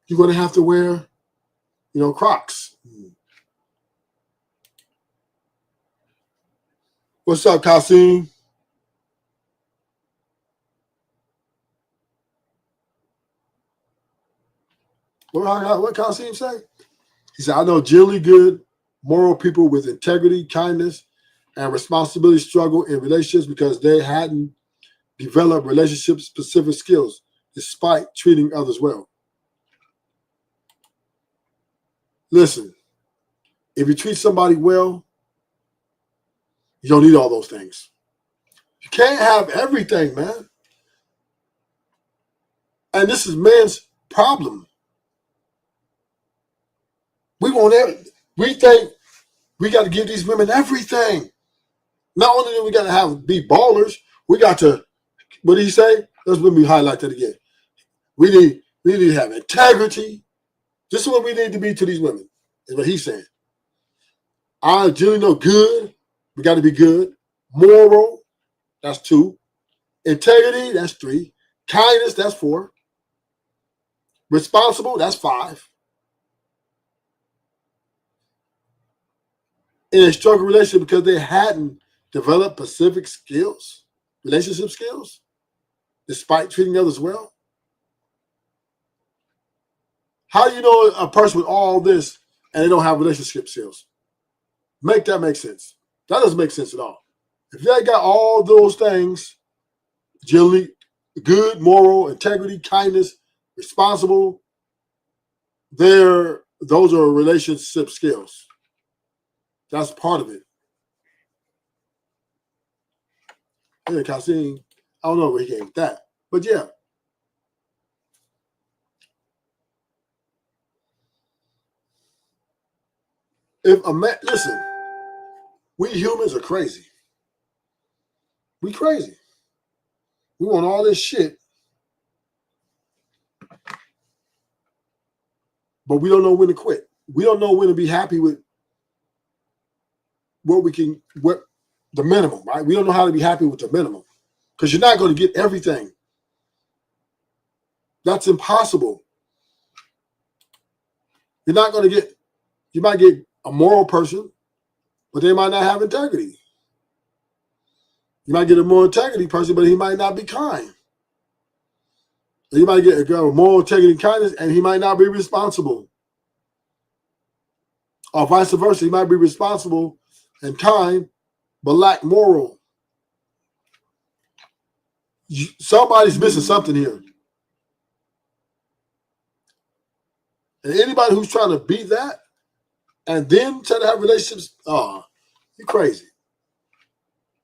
You're going to have to wear, Crocs. What's up, Kasim? What Kasim say? He said, I know generally good, moral people with integrity, kindness, and responsibility struggle in relationships because they hadn't developed relationship-specific skills despite treating others well. Listen, if you treat somebody well, you don't need all those things. You can't have everything, man. And this is man's problem. We think we got to give these women everything. Not only do we got to be ballers, we got to, what did he say? Let's let me highlight that again. We need to have integrity. This is what we need to be to these women, is what he's saying. I generally know good. We got to be good. Moral, that's 2. Integrity, that's 3. Kindness, that's 4. Responsible, that's 5. In a struggle relationship because they hadn't developed specific skills, relationship skills, despite treating others well. How do you know a person with all this and they don't have relationship skills? Make that make sense. That doesn't make sense at all. If they got all those things, generally good, moral, integrity, kindness, responsible, those are relationship skills. That's part of it. Yeah, Kasim, I don't know where he came with that. But yeah. If a man, listen, we humans are crazy. We crazy. We want all this shit, but we don't know when to quit. We don't know when to be happy with what the minimum, right? We don't know how to be happy with the minimum because you're not going to get everything. That's impossible. You're not going to get, you might get a moral person, but they might not have integrity. You might get a moral integrity person, but he might not be kind. You might get a girl with moral integrity and kindness, and he might not be responsible. Or vice versa, he might be responsible and kind, but lack moral. Somebody's missing something here. And anybody who's trying to beat that and then try to have relationships, you're crazy.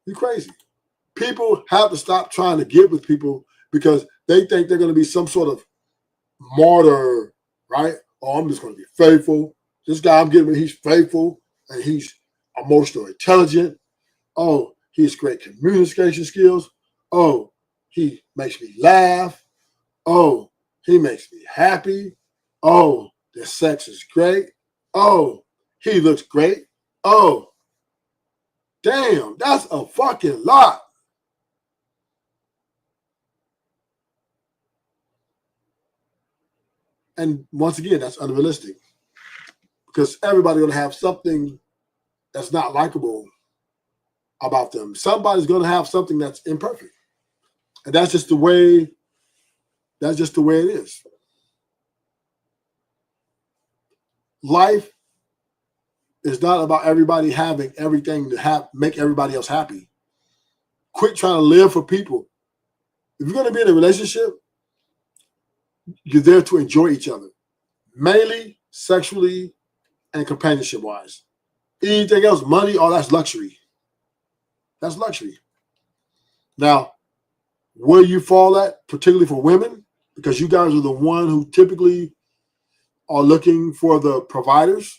You're crazy. People have to stop trying to get with people because they think they're going to be some sort of martyr, right? Oh, I'm just going to be faithful. This guy I'm getting with, he's faithful and he's emotionally intelligent. Oh, he has great communication skills. Oh, he makes me laugh. Oh, he makes me happy. Oh, the sex is great. Oh, he looks great. Oh, damn, that's a fucking lot. And once again, that's unrealistic because everybody's going to have something that's not likable about them. Somebody's going to have something that's imperfect. And that's just the way it is. Life is not about everybody having everything to make everybody else happy. Quit trying to live for people. If you're going to be in a relationship, you're there to enjoy each other, mainly sexually and companionship-wise. Anything else, money, all that's luxury. That's luxury. Now, where you fall at particularly for women, because you guys are the one who typically are looking for the providers.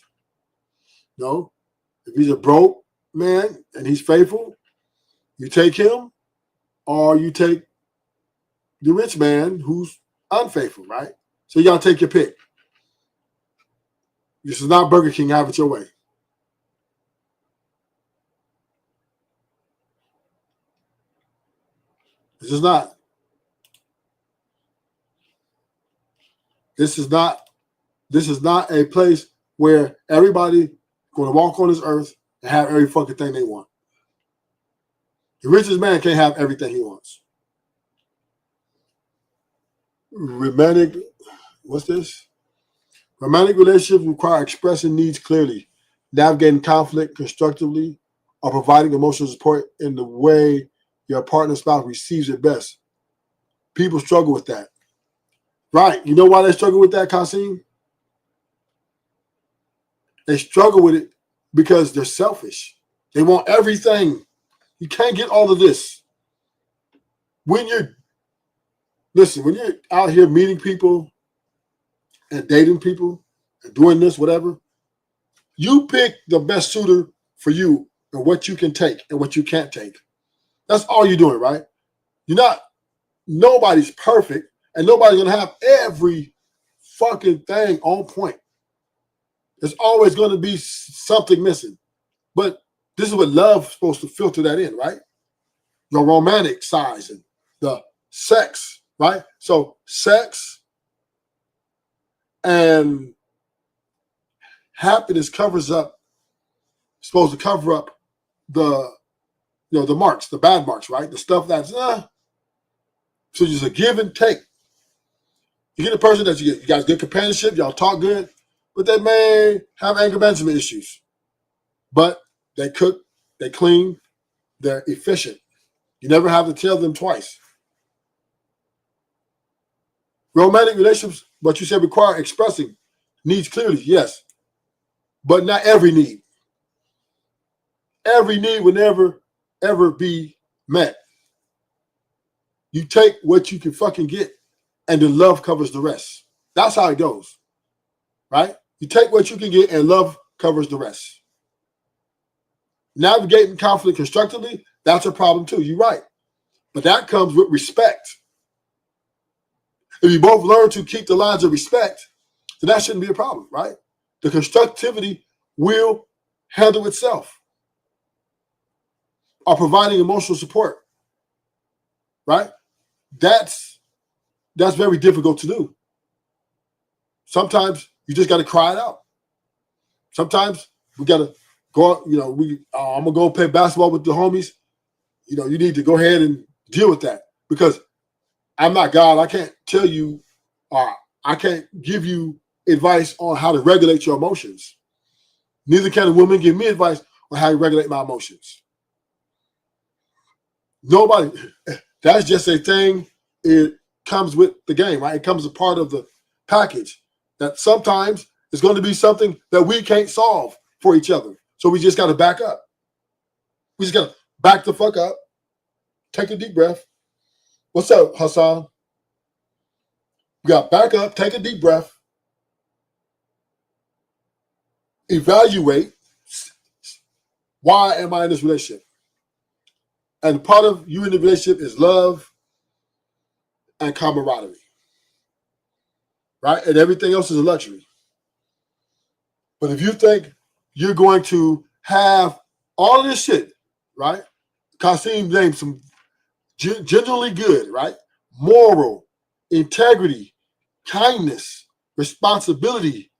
No, if he's a broke man and he's faithful, you take him, or you take the rich man who's unfaithful, right? So you gotta take your pick. This is not Burger King. Have it your way. This is not. This is not a place where everybody going to walk on this earth and have every fucking thing they want. The richest man can't have everything he wants. Romantic, what's this? Romantic relationships require expressing needs clearly, navigating conflict constructively, or providing emotional support in the way your partner spouse receives it best. People struggle with that. Right. You know why they struggle with that, Kasim? They struggle with it because they're selfish. They want everything. You can't get all of this. When you're out here meeting people and dating people and doing this, whatever, you pick the best suitor for you and what you can take and what you can't take. That's all you're doing, right? Nobody's perfect and nobody's going to have every fucking thing on point. There's always going to be something missing. But this is what love's supposed to filter that in, right? The romantic side and the sex, right? So sex and happiness supposed to cover up the marks, the bad marks, right? The stuff that's so just a give and take. You get a person that you guys good companionship, y'all talk good, but they may have anger management issues. But they cook, they clean, they're efficient. You never have to tell them twice. Romantic relationships, what you said, require expressing needs clearly, yes, but not every need. Every need will never, ever be met. You take what you can fucking get, and then love covers the rest. That's how it goes, right? You take what you can get, and love covers the rest. Navigating conflict constructively, that's a problem too. You're right. But that comes with respect. If you both learn to keep the lines of respect, then that shouldn't be a problem, right? The constructivity will handle itself. Or providing emotional support, right? That's very difficult to do. Sometimes you just got to cry it out. Sometimes we got to go out, I'm going to go play basketball with the homies. You need to go ahead and deal with that because I'm not God. I can't tell you, I can't give you advice on how to regulate your emotions. Neither can a woman give me advice on how to regulate my emotions. Nobody, that's just a thing. It comes with the game, right? It comes as part of the package that sometimes it's going to be something that we can't solve for each other. So we just got to back up. We just got to back the fuck up. Take a deep breath. What's up, Hassan? We got to back up, take a deep breath, evaluate, why am I in this relationship? And part of you in the relationship is love and camaraderie, right? And everything else is a luxury. But if you think you're going to have all of this shit, right? Kasim named some genuinely good, right? Moral, integrity, kindness, responsibility,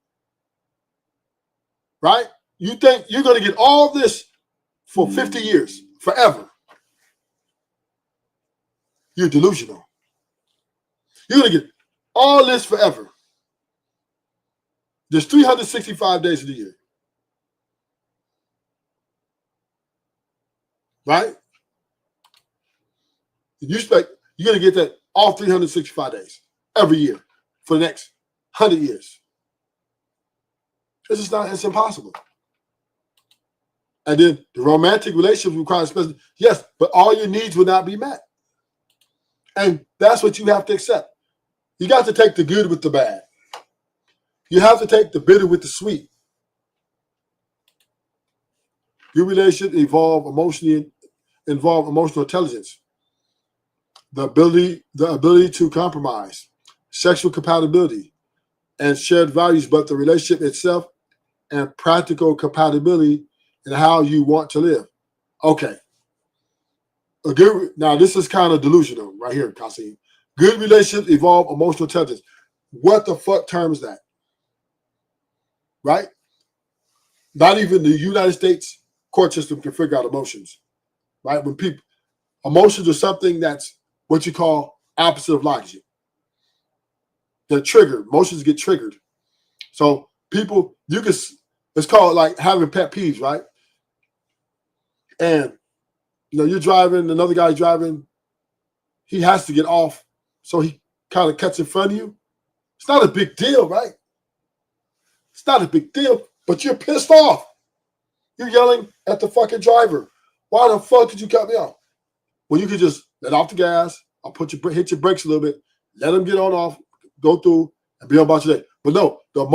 right? You think you're going to get all this for 50 years, forever. You're delusional. You're going to get all this forever. There's 365 days in the year. Right? You expect you're going to get that all 365 days every year for the next 100 years. It's impossible. And then the romantic relationship requires special, yes, but all your needs will not be met. And that's what you have to accept. You got to take the good with the bad. You have to take the bitter with the sweet. Your relationship involve emotional intelligence, the ability to compromise, sexual compatibility, and shared values, but the relationship itself and practical compatibility in how you want to live. Okay. Now, this is kind of delusional right here, Kasim. Good relationships involve emotional intelligence. What the fuck term is that? Right? Not even the United States court system can figure out emotions. Right? When emotions are something that's what you call opposite of logic. They're triggered. Emotions get triggered. So people, it's called like having pet peeves, right? And you're driving, another guy's driving, he has to get off, so he kind of cuts in front of you. It's not a big deal, right? It's not a big deal, but you're pissed off. You're yelling at the fucking driver. Why the fuck did you cut me off? Well, you could just let off the gas. I'll hit your brakes a little bit, let him get on off, go through, and be on about your day. But no, your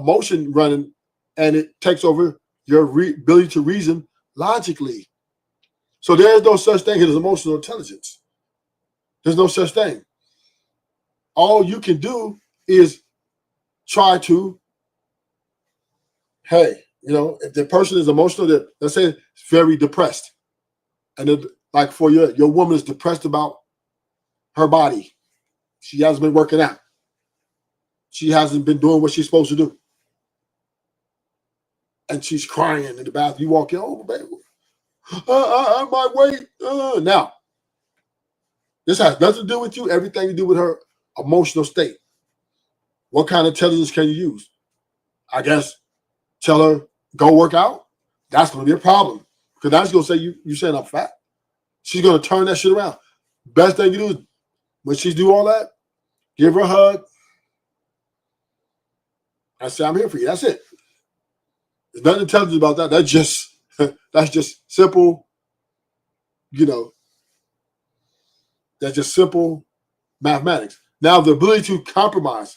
emotion running, and it takes over your ability to reason logically. So there's no such thing as emotional intelligence. There's no such thing. All you can do is try to, hey, if the person is emotional, let's say it's very depressed, and like for your woman is depressed about her body, she hasn't been working out, she hasn't been doing what she's supposed to do, and she's crying in the bathroom. You walk in, oh baby, my weight. Now, this has nothing to do with you. Everything to do with her emotional state. What kind of intelligence can you use? I guess tell her go work out. That's going to be a problem because now she's going to say you saying I'm fat. She's going to turn that shit around. Best thing you do is when she do all that, give her a hug. I say I'm here for you. That's it. There's nothing intelligent about that. That's just simple. That's just simple mathematics. Now the ability to compromise.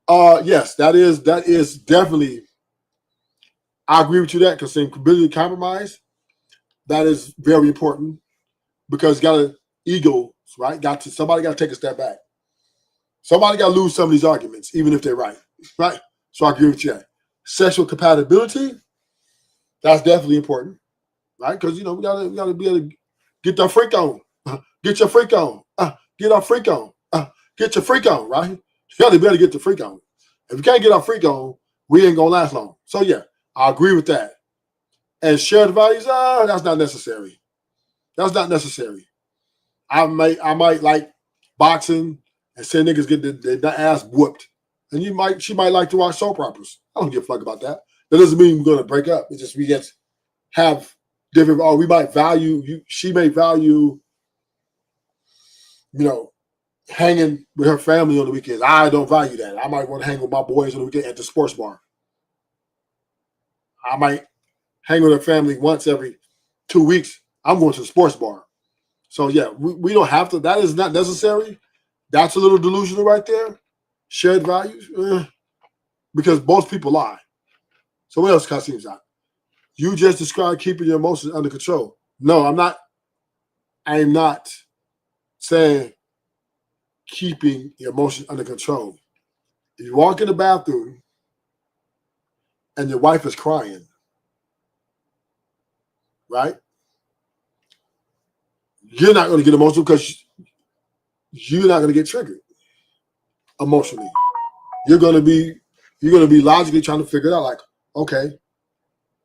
Yes, that is definitely. I agree with you that because ability to compromise, that is very important because got an ego, right? Somebody got to take a step back. Somebody got to lose some of these arguments, even if they're right, right? So I agree with you. Sexual compatibility, that's definitely important, right? Because we gotta be able to get that freak on, get your freak on, get our freak on, get your freak on, right? You gotta be able to get the freak on. If you can't get our freak on, we ain't gonna last long. So yeah, I agree with that. And shared values, that's not necessary. That's not necessary. I might like boxing and say niggas get their ass whooped. And she might like to watch soap operas. I don't give a fuck about that. That doesn't mean we're gonna break up. It's just we get have different, we might value she may value, hanging with her family on the weekends. I don't value that. I might want to hang with my boys on the weekend at the sports bar. I might hang with her family once every 2 weeks. I'm going to the sports bar. So yeah, we don't have to. That is not necessary. That's a little delusional right there. Shared values, because most people lie. So what else, Kasim's out? You just described keeping your emotions under control. No, I'm not. I am not saying keeping your emotions under control. If you walk in the bathroom and your wife is crying, right? You're not going to get emotional because you're not going to get triggered emotionally. You're going to be logically trying to figure it out. Like, okay,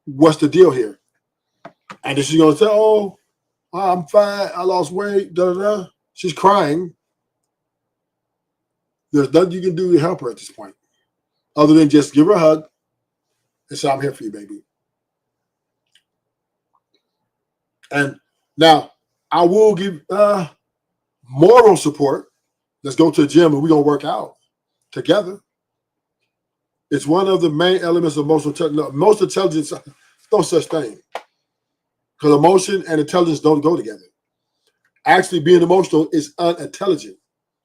what's the deal here? And then she's going to say, "Oh, I'm fat. I lost weight." Da da da. She's crying. There's nothing you can do to help her at this point, other than just give her a hug and say, "I'm here for you, baby." And now I will give moral support. Let's go to the gym and we're gonna work out together. It's one of the main elements of emotional intelligence. Most intelligence, no such thing. Because emotion and intelligence don't go together. Actually, being emotional is unintelligent.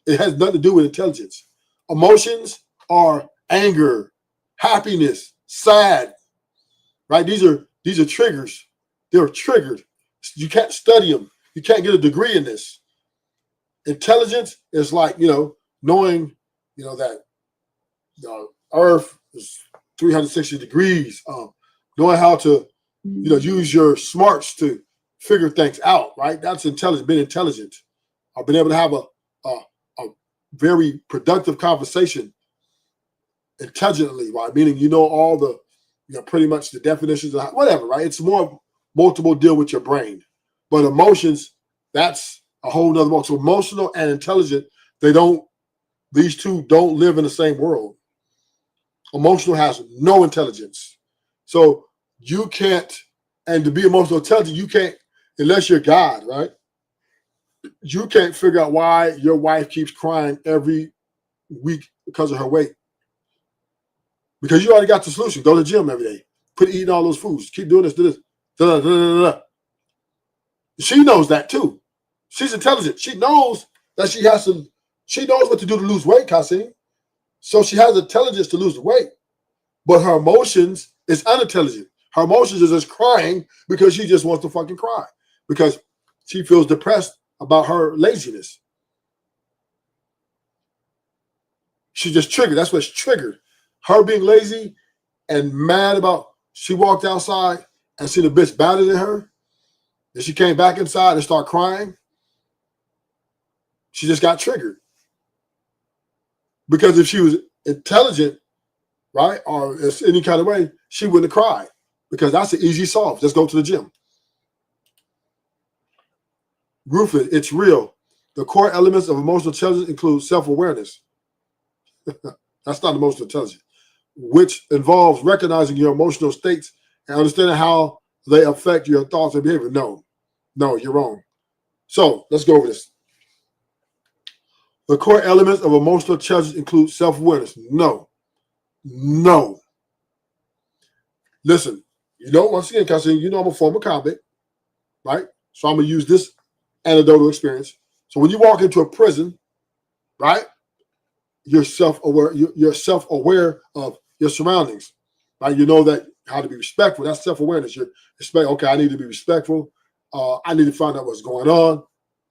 It has nothing to do with intelligence. Emotions are anger, happiness, sad, right? These are triggers. They're triggered. You can't study them. You can't get a degree in this. Intelligence is like, knowing, that the Earth is 360 degrees. Knowing how to, use your smarts to figure things out, right? That's intelligent, being intelligent. I've been able to have a very productive conversation intelligently, right? Meaning all the, pretty much the definitions of whatever, right? It's more multiple deal with your brain. But emotions, that's a whole nother world. So emotional and intelligent, these two don't live in the same world. Emotional has no intelligence. So you can't, and to be emotional intelligent, you can't, unless you're God, right? You can't figure out why your wife keeps crying every week because of her weight. Because you already got the solution. Go to the gym every day. Quit eating all those foods. Keep doing this, do this. Da, da, da, da, da. She knows that too. She's intelligent. She knows that she knows what to do to lose weight, Kasim. So she has intelligence to lose the weight. But her emotions is unintelligent. Her emotions is just crying because she just wants to fucking cry. Because she feels depressed about her laziness. She just triggered. That's what's triggered. Her being lazy and mad about, she walked outside and seen a bitch better than her. And she came back inside and started crying. She just got triggered. Because if she was intelligent, right, or any kind of way, she wouldn't have cried. Because that's an easy solve. Just go to the gym. Rufus, it's real. The core elements of emotional intelligence include self-awareness. That's not emotional intelligence, which involves recognizing your emotional states and understanding how they affect your thoughts and behavior. No, you're wrong. So let's go over this. The core elements of emotional intelligence include self-awareness. No. Listen, once again, Cassine, I'm a former convict, right? So I'm going to use this anecdotal experience. So when you walk into a prison, right, you're self-aware. You're self-aware of your surroundings, right? You know that how to be respectful. That's self-awareness. You're okay, I need to be respectful. I need to find out what's going on.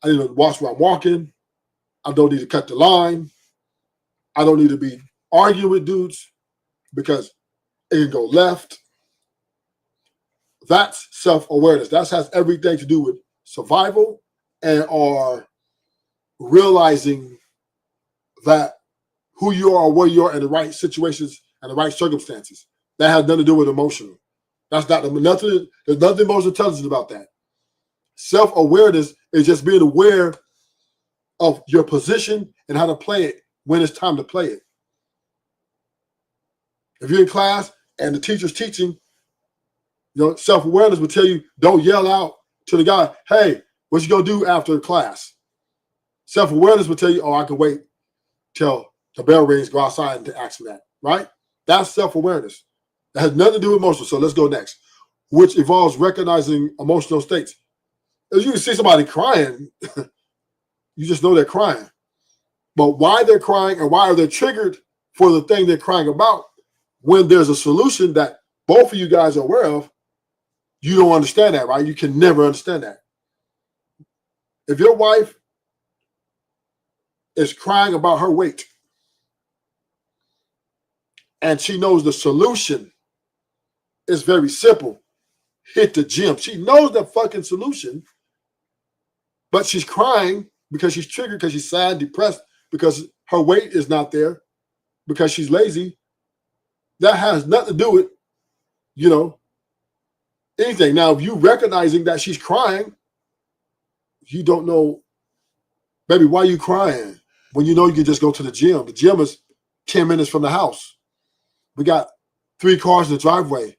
I need to watch where I'm walking. I don't need to cut the line. I don't need to be arguing with dudes because it can go left. That's self-awareness. That has everything to do with survival and or realizing that who you are, where you are in the right situations and the right circumstances. That has nothing to do with emotional. That's not nothing. There's nothing emotional intelligence about that. Self-awareness is just being aware of your position and how to play it when it's time to play it. If you're in class and the teacher's teaching, self-awareness will tell you, don't yell out to the guy, hey, what you gonna do after class? Self-awareness will tell you, oh, I can wait till the bell rings, go outside and ask me that, right? That's self-awareness. That has nothing to do with emotional. So let's go next, which involves recognizing emotional states. As you can see somebody crying, you just know they're crying. But why they're crying and why are they triggered for the thing they're crying about when there's a solution that both of you guys are aware of, you don't understand that, right? You can never understand that. If your wife is crying about her weight and she knows the solution is very simple, hit the gym. She knows the fucking solution, but she's crying because she's triggered, because she's sad, depressed, because her weight is not there, because she's lazy. That has nothing to do with, anything. Now, if you recognizing that she's crying, you don't know, baby, why are you crying? When you know you can just go to the gym. The gym is 10 minutes from the house. We got 3 cars in the driveway.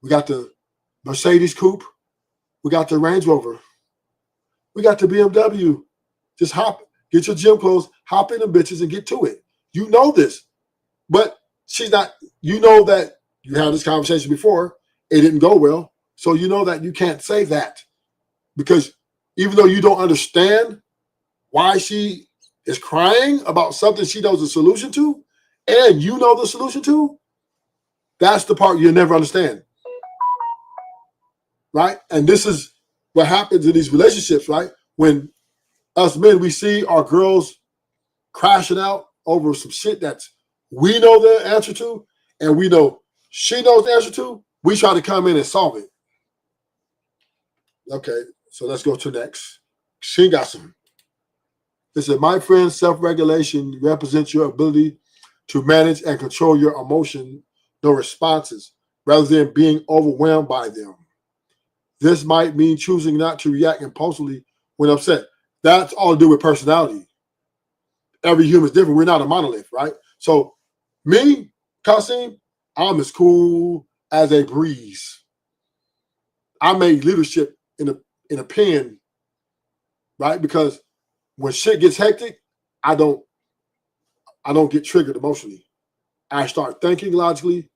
We got the Mercedes coupe. We got the Range Rover. We got the BMW. Just hop, get your gym clothes, hop in them bitches and get to it. You know this. But she's not, that you had this conversation before. It didn't go well. So you know that you can't say that because even though you don't understand why she is crying about something she knows the solution to, and you know the solution to, that's the part you'll never understand. Right? And this is what happens in these relationships, right? When us men, we see our girls crashing out over some shit that we know the answer to, and we know she knows the answer to, we try to come in and solve it. Okay, so let's go to next. She got some. It said, my friend, self-regulation represents your ability to manage and control your emotional responses rather than being overwhelmed by them. This might mean choosing not to react impulsively when upset. That's all to do with personality. Every human is different. We're not a monolith, right? So me, Kasim, I'm as cool as a breeze. I made leadership in a pen, right? Because when shit gets hectic, I don't get triggered emotionally. I start thinking logically,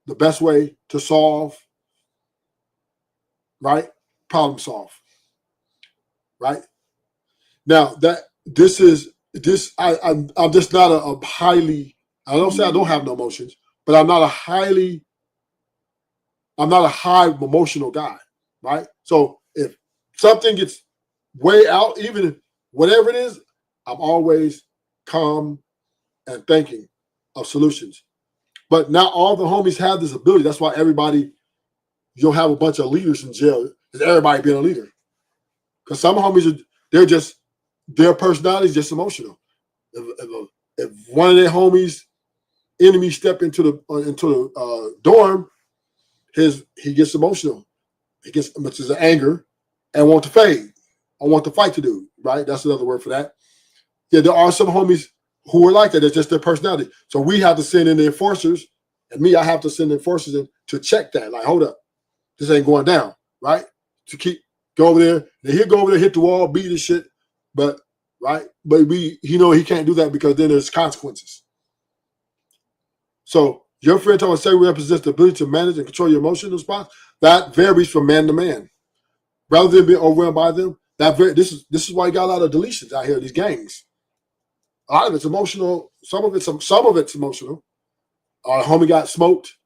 the best way to solve, right? Problem solve, right? Now I'm just not a highly, I don't say I don't have no emotions, but I'm not a high emotional guy, right? So if something gets way out, even if whatever it is, I'm always calm and thinking of solutions. But not all the homies have this ability. That's why you'll have a bunch of leaders in jail. Is everybody being a leader? Because some homies their personality is just emotional. If one of their homies' enemies step into the dorm, he gets emotional. He gets much as anger and want to fade. I want the fight to do, right? That's another word for that. Yeah, there are some homies who are like that. It's just their personality. So we have to send in the enforcers, and I have to send the enforcers in to check that. Like, hold up, this ain't going down, right? To go over there. Then he'll go over there, hit the wall, beat his shit, but he can't do that because then there's consequences. So your friend Thomas say represents the ability to manage and control your emotional response. That varies from man to man. Rather than being overwhelmed by them, this is why you got a lot of deletions out here, these gangs. A lot of it's emotional. Some of it's emotional. Our homie got smoked,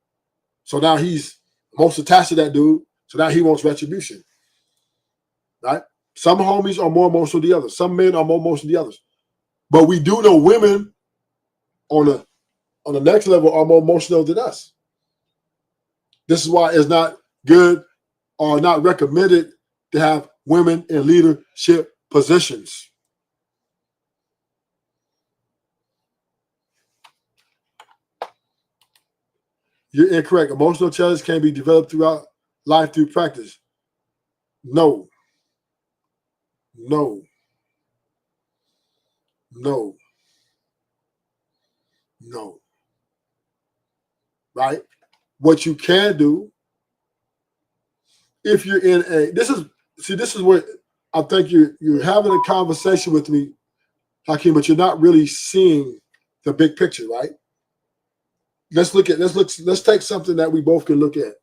so now he's most attached to that dude. So now he wants retribution, right? Some homies are more emotional than the others. Some men are more emotional than the others. But we do know women on the next level are more emotional than us. This is why it's not good or not recommended to have women in leadership positions. You're incorrect. Emotional intelligence can be developed throughout life through practice. No. Right? What you can do if you're in this is where I think you're having a conversation with me, Hakeem, but you're not really seeing the big picture, right? Let's take something that we both can look at.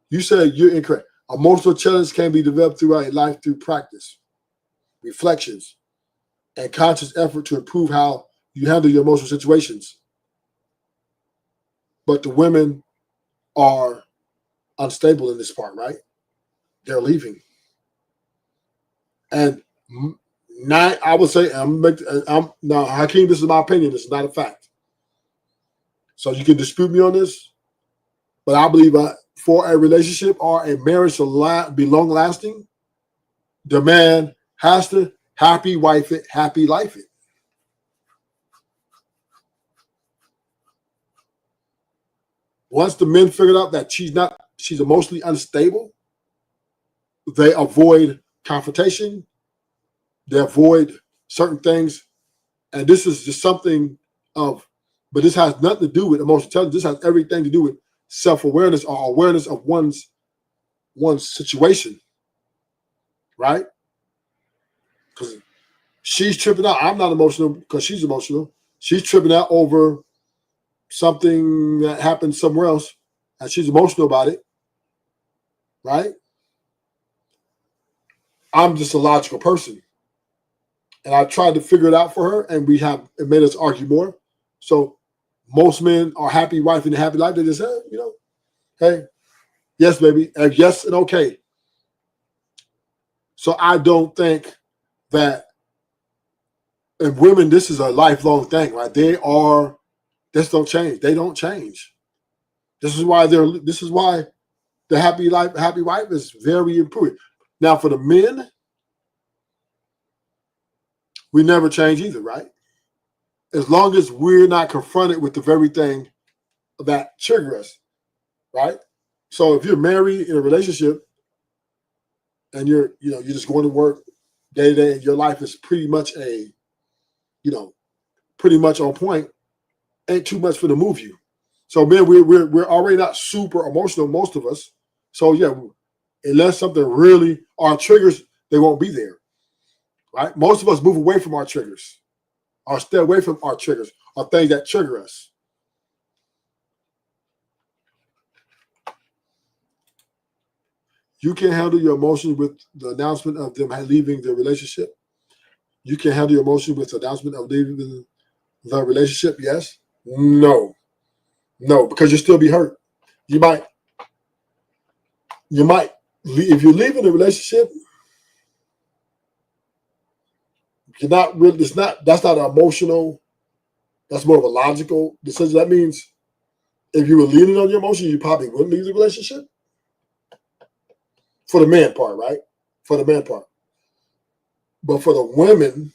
You said you're incorrect. Emotional intelligence can be developed throughout life through practice, reflections, and conscious effort to improve how you handle your emotional situations. But the women are unstable in this part, right? They're leaving. And I would say, now, Hakeem, this is my opinion. This is not a fact. So you can dispute me on this, but I believe for a relationship or a marriage to be long lasting, the man has to happy wife it, happy life it. Once the men figured out that she's emotionally unstable, they avoid confrontation, they avoid certain things, and this is just something but this has nothing to do with emotional intelligence. This has everything to do with self-awareness or awareness of one's situation, right? Because she's tripping out. I'm not emotional because she's emotional. She's tripping out over something that happened somewhere else, and she's emotional about it, right? I'm just a logical person. And I tried to figure it out for her, and it made us argue more. So most men are happy wife and a happy life. They just say, hey, yes, baby, and yes, and okay. So I don't think that, and women, this is a lifelong thing, right? This don't change. They don't change. This is why the happy wife is very important. Now for the men, we never change either, right? As long as we're not confronted with the very thing that trigger us, right? So if you're married in a relationship and you're just going to work day to day and your life is pretty much pretty much on point, ain't too much for to move you. So man, we're already not super emotional, most of us. So yeah, unless something really, our triggers, they won't be there, right? Most of us move away from our triggers, or stay away from our triggers, or things that trigger us. You can handle your emotions with the announcement of them leaving the relationship. You can handle your emotions with the announcement of leaving the relationship. Yes. No, because you'll still be hurt. You might, if you're leaving the relationship, you're not really, that's not an emotional, that's more of a logical decision. That means if you were leaning on your emotions, you probably wouldn't leave the relationship. For the man part, right? For the man part. But for the women,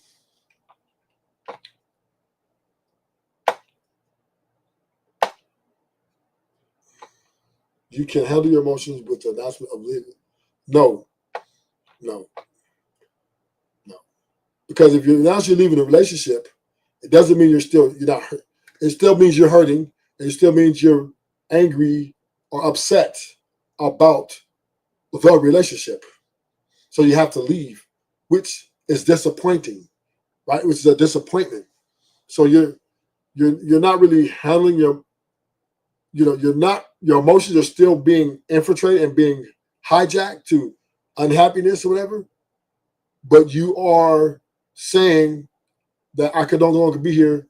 you can handle your emotions with the announcement of leaving. No. Because if you announce you're leaving a relationship, it doesn't mean you're not hurt. It still means you're hurting, and it still means you're angry or upset about the relationship. So you have to leave, which is disappointing, right? Which is a disappointment. So you're not really handling your emotions are still being infiltrated and being hijacked to unhappiness or whatever, but you are saying that I could no longer be here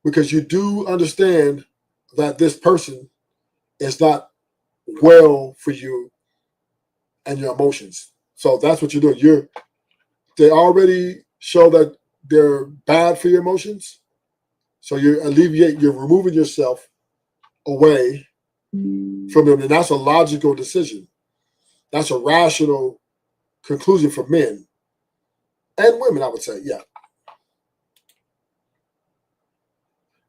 because you do understand that this person is not well for you and your emotions. So that's what you're doing. They already show that they're bad for your emotions. So you're removing yourself away from them. And that's a logical decision. That's a rational conclusion for men and women, I would say. Yeah.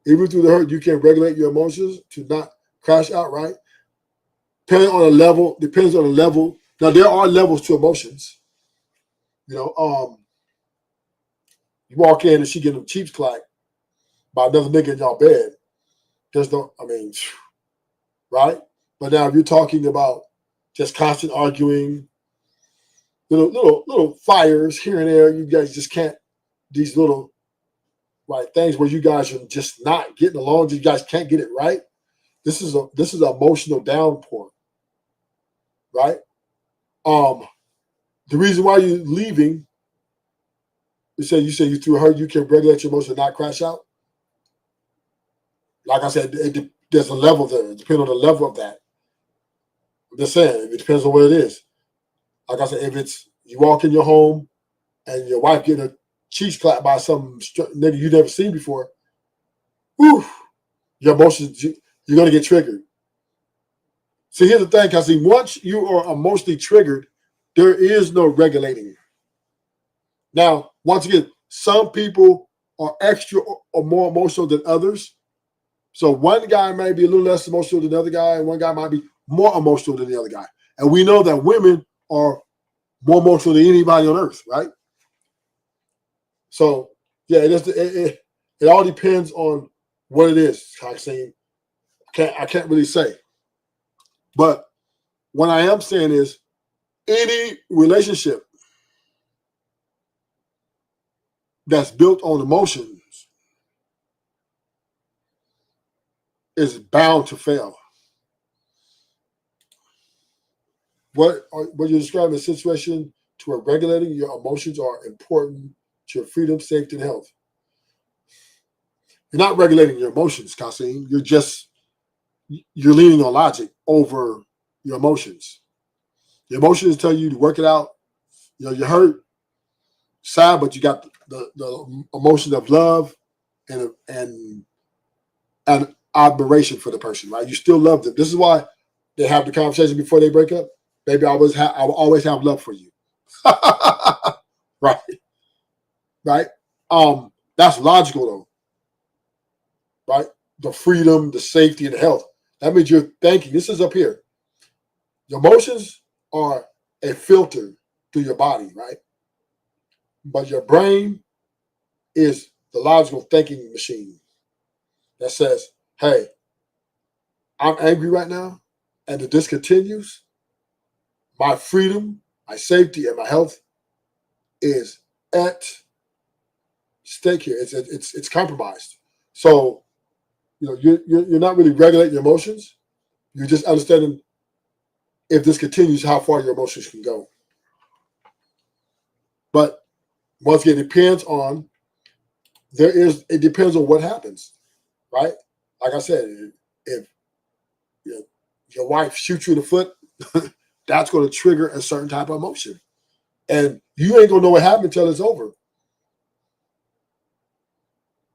Even through the hurt, you can regulate your emotions to not crash out, right? Depends on the level. Now, there are levels to emotions. You walk in and she getting cheap clack by another nigga in y'all bed. Right? But now if you're talking about just constant arguing, little fires here and there, you guys just can't, these little things where you guys are just not getting along, you guys can't get it right. This is an emotional downpour, right? The reason why you're leaving, you say you through her, you can regulate your emotions and not crash out. Like I said, there's a level there. It depends on the level of that. I'm just saying, it depends on what it is. Like I said, if it's you walk in your home and your wife getting a cheese clap by some nigga you never seen before, whew, your emotions, you're gonna get triggered. See, here's the thing, because once you are emotionally triggered, there is no regulating. Now, once again, some people are extra or more emotional than others. So one guy may be a little less emotional than the other guy, and one guy might be more emotional than the other guy. And we know that women are more emotional than anybody on earth, right? So yeah, it all depends on what it is. I can't really say. But what I am saying is any relationship that's built on emotions is bound to fail. What you're describing a situation to where regulating your emotions are important to your freedom, safety, and health. You're not regulating your emotions, Kasim. You're leaning on logic over your emotions. Your emotions tell you to work it out. You know, you're hurt, sad, but you got the emotion of love and admiration for the person, right? You still love them. This is why they have the conversation before they break up. Baby, I will always have love for you. Right. Right. That's logical though. Right? The freedom, the safety, and the health. That means you're thinking. This is up here. Your emotions are a filter through your body, right? But your brain is the logical thinking machine that says, hey, I'm angry right now, and if this continues, my freedom, my safety, and my health is at stake here. It's compromised. So, you know, you're not really regulating your emotions. You're just understanding if this continues, how far your emotions can go. But once again, it depends on what happens, right? Like I said, if your wife shoots you in the foot, that's going to trigger a certain type of emotion. And you ain't going to know what happened until it's over.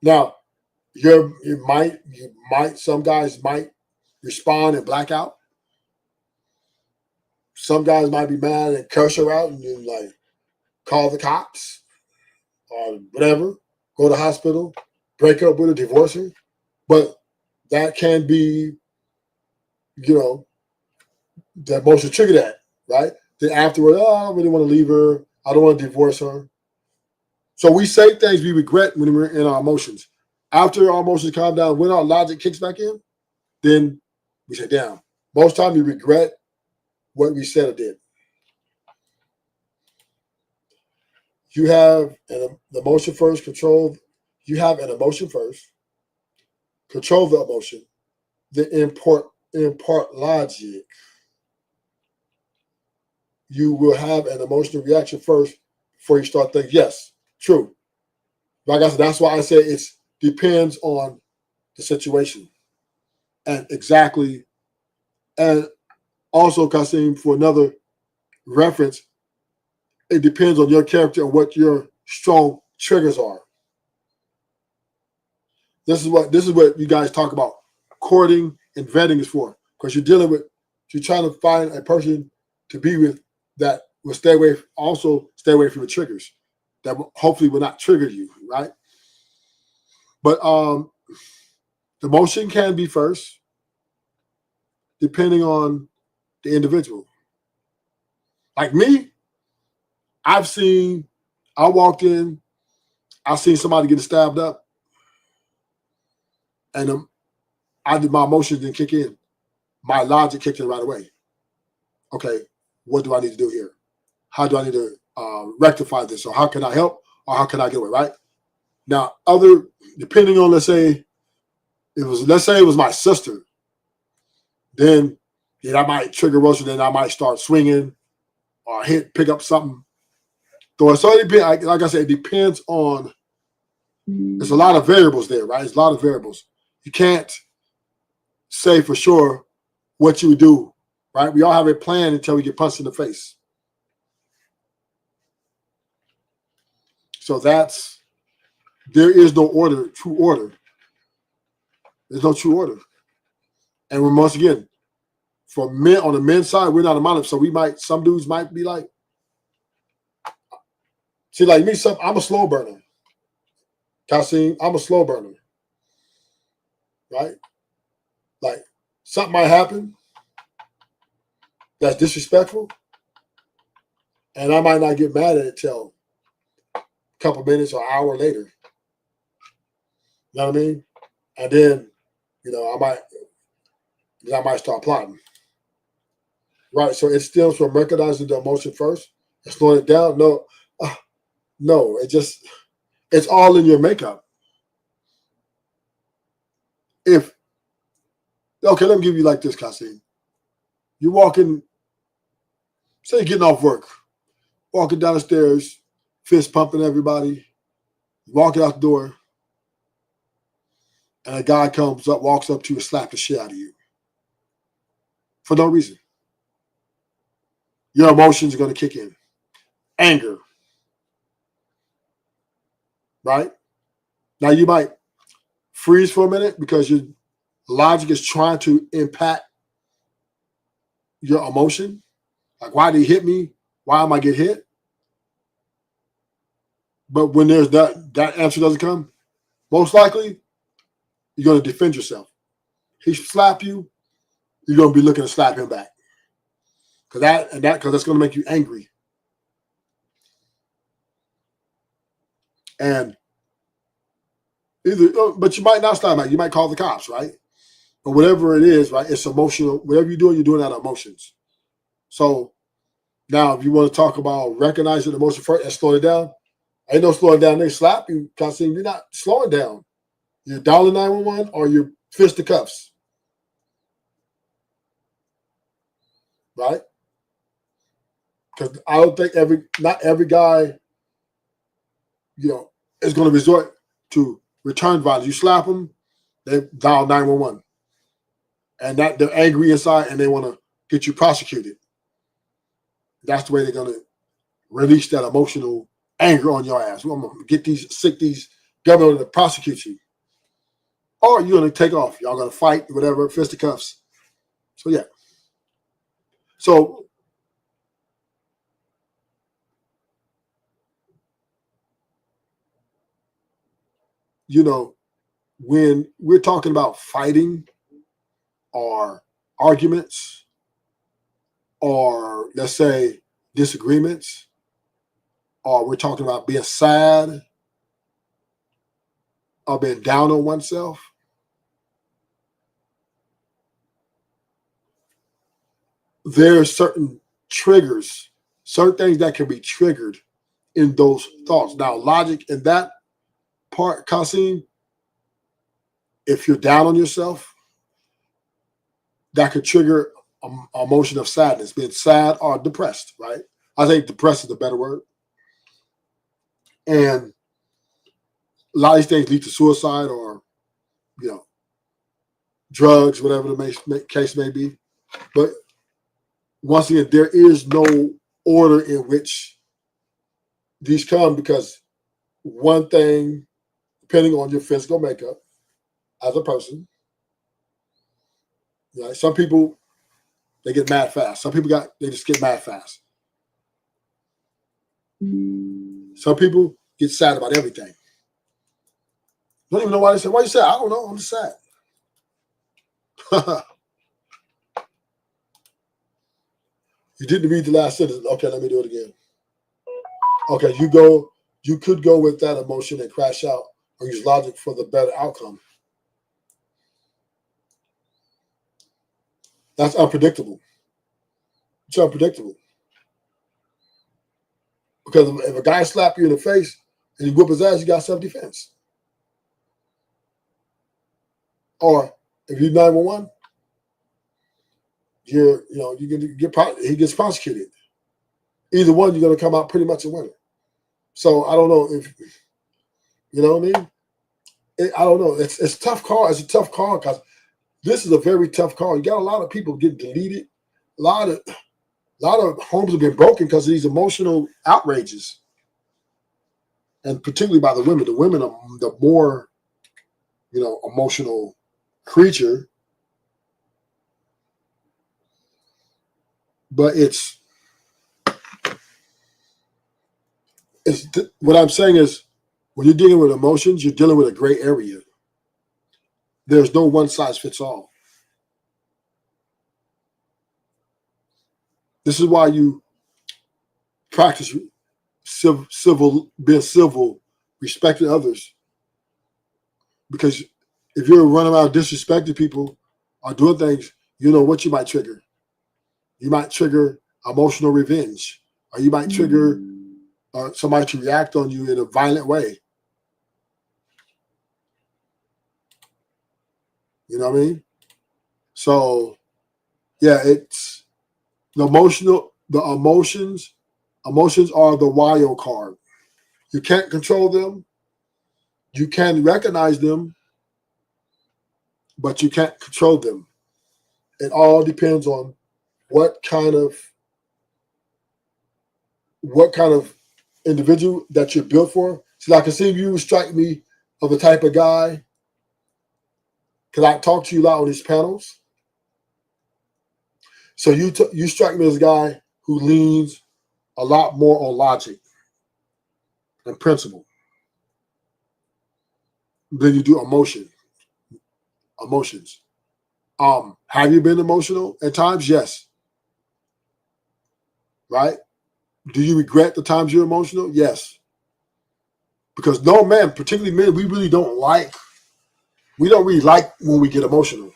Now, some guys might respond and black out. Some guys might be mad and curse her out and then like call the cops or whatever, go to the hospital, break up with her, divorce her. But that can be, you know, the emotion trigger that, right? Then afterward, oh, I don't really want to leave her. I don't want to divorce her. So we say things we regret when we're in our emotions. After our emotions calm down, when our logic kicks back in, then we say, damn, most time we regret what we said or did. You have the emotion first, control. You have an emotion first, control the emotion, then impart logic. You will have an emotional reaction first before you start thinking, yes, true. Like I said, that's why I say it depends on the situation. And exactly, and also, Kasim, for another reference, it depends on your character and what your strong triggers are. This is what you guys talk about. Courting and vetting is for, because you're trying to find a person to be with that will stay away from the triggers that hopefully will not trigger you, right? But the emotion can be first, depending on the individual. Like me, I walked in, I seen somebody get stabbed up, and my emotions didn't kick in. My logic kicked in right away. Okay, what do I need to do here? How do I need to rectify this? Or how can I help? Or how can I get away, right? Now, depending on, let's say it was my sister, then I might trigger emotion, then I might start swinging or pick up something. So it depends, like I said, it depends on, there's a lot of variables there, right? There's a lot of variables. You can't say for sure what you would do, right? We all have a plan until we get punched in the face. So there is no true order. There's no true order. And once again, for men, on the men's side, we're not a monolith. So some dudes might be like, see, like me, I'm a slow burner. Kasim, I'm a slow burner. Right? Like something might happen that's disrespectful, and I might not get mad at it till a couple minutes or an hour later. You know what I mean? And then, I might start plotting. Right. So it stems from recognizing the emotion first and slowing it down. No, it's all in your makeup. Let me give you like this, Kasim. You're walking, say you're getting off work. walking down the stairs, fist pumping everybody, walking out the door, and a guy comes up, walks up to you and slaps the shit out of you for no reason. Your emotions are going to kick in. Anger. Right? Now you might freeze for a minute because your logic is trying to impact your emotion. Like, why did he hit me? Why am I get hit? But when there's that answer doesn't come, most likely you're going to defend yourself. He slap you, you're going to be looking to slap him back. Because that's going to make you angry. And but you might not slap back. You might call the cops, right? Or whatever it is, right? It's emotional. Whatever you're doing out of emotions. So now, if you want to talk about recognizing emotion first and slowing it down, ain't no slowing down. They slap you, constantly. You're not slowing down. You're dialing 911 or you're fisticuffs, right? Because I don't think not every guy, is going to resort to return violence. You slap them, they dial 911, and that they're angry inside and they want to get you prosecuted. That's the way they're going to release that emotional anger on your ass. I'm going to get these government to prosecute you. Or you're going to take off. Y'all going to fight, whatever, fisticuffs. So, yeah. So, when we're talking about fighting or arguments or, let's say, disagreements, or we're talking about being sad or being down on oneself, there are certain triggers, certain things that can be triggered in those thoughts. Now, logic in that part, Kasim, if you're down on yourself, that could trigger an emotion of sadness, being sad or depressed, right? I think depressed is a better word. And a lot of these things lead to suicide or, drugs, whatever the case may be. But once again, there is no order in which these come because one thing, depending on your physical makeup as a person, some people, they get mad fast. Some people they just get mad fast. Some people get sad about everything. Don't even know why they say, why you sad? I don't know. I'm just sad. You didn't read the last sentence. Okay, let me do it again. Okay, you could go with that emotion and crash out or use logic for the better outcome. That's unpredictable. It's unpredictable. Because if a guy slap you in the face and you whip his ass, you got self-defense. Or if you're 911, he gets prosecuted. Either one, you're going to come out pretty much a winner. So I don't know if, you know what I mean? I don't know. It's a tough call. It's a tough call because this is a very tough call. You got a lot of people getting deleted. A lot of homes have been broken because of these emotional outrages. And particularly by the women. The women are the more, emotional creature. But what I'm saying is when you're dealing with emotions, you're dealing with a gray area. There's no one size fits all. This is why you practice being civil, respecting others. Because if you're running around disrespecting people or doing things, you know what you might trigger. You might trigger emotional revenge, or you might trigger somebody to react on you in a violent way. You know what I mean? So, yeah, it's the emotions Emotions are the wild card. You can't control them. You can recognize them, but you can't control them. It all depends on what kind of individual that you're built for. So I can see you strike me of the type of guy, because I talk to you a lot on these panels. So you strike me as a guy who leans a lot more on logic and principle than you do emotions. Have you been emotional at times? Yes. Right? Do you regret the times you're emotional? Yes. Because no man, particularly men, we don't really like when we get emotional.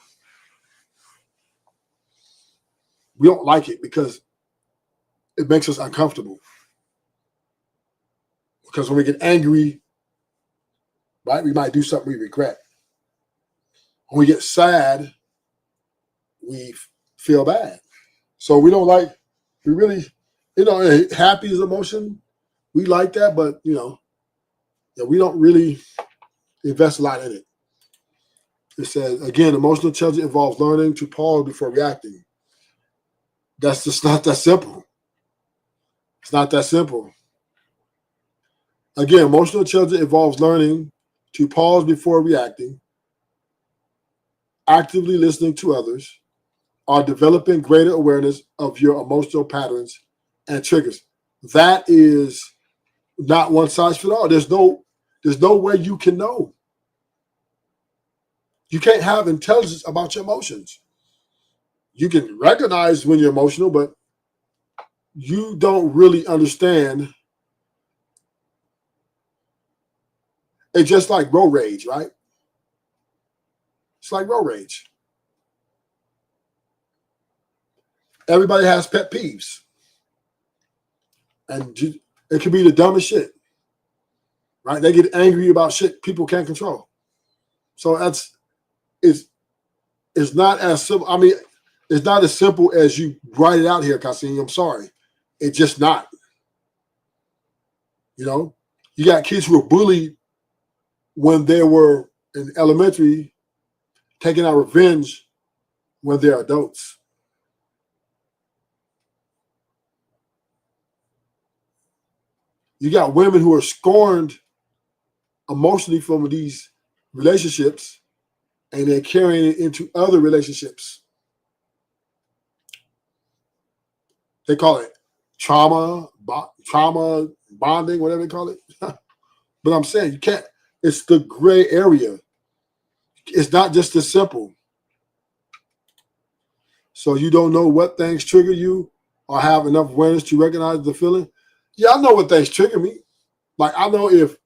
We don't like it because it makes us uncomfortable. Because when we get angry, right, we might do something we regret. When we get sad, we feel bad. So we really, happy is emotion. We like that, but, we don't really invest a lot in it. It says, again, emotional intelligence involves learning to pause before reacting. That's just not that simple. It's not that simple. Again, emotional intelligence involves learning to pause before reacting, actively listening to others, or developing greater awareness of your emotional patterns and triggers. That is not one size fits all. There's no way you can know. You can't have intelligence about your emotions. You can recognize when you're emotional, but you don't really understand. It's just like road rage, right? It's like road rage. Everybody has pet peeves. And it can be the dumbest shit, right? They get angry about shit people can't control. So it's not as simple. I mean, it's not as simple as you write it out here, Kasim. I'm sorry. It's just not. You got kids who were bullied when they were in elementary, taking out revenge when they're adults. You got women who are scorned emotionally from these relationships, and they're carrying it into other relationships. They call it trauma bonding, whatever they call it. But I'm saying you can't. It's the gray area. It's not just as simple. So you don't know what things trigger you or have enough awareness to recognize the feeling. Yeah, I know what things trigger me. Like I know if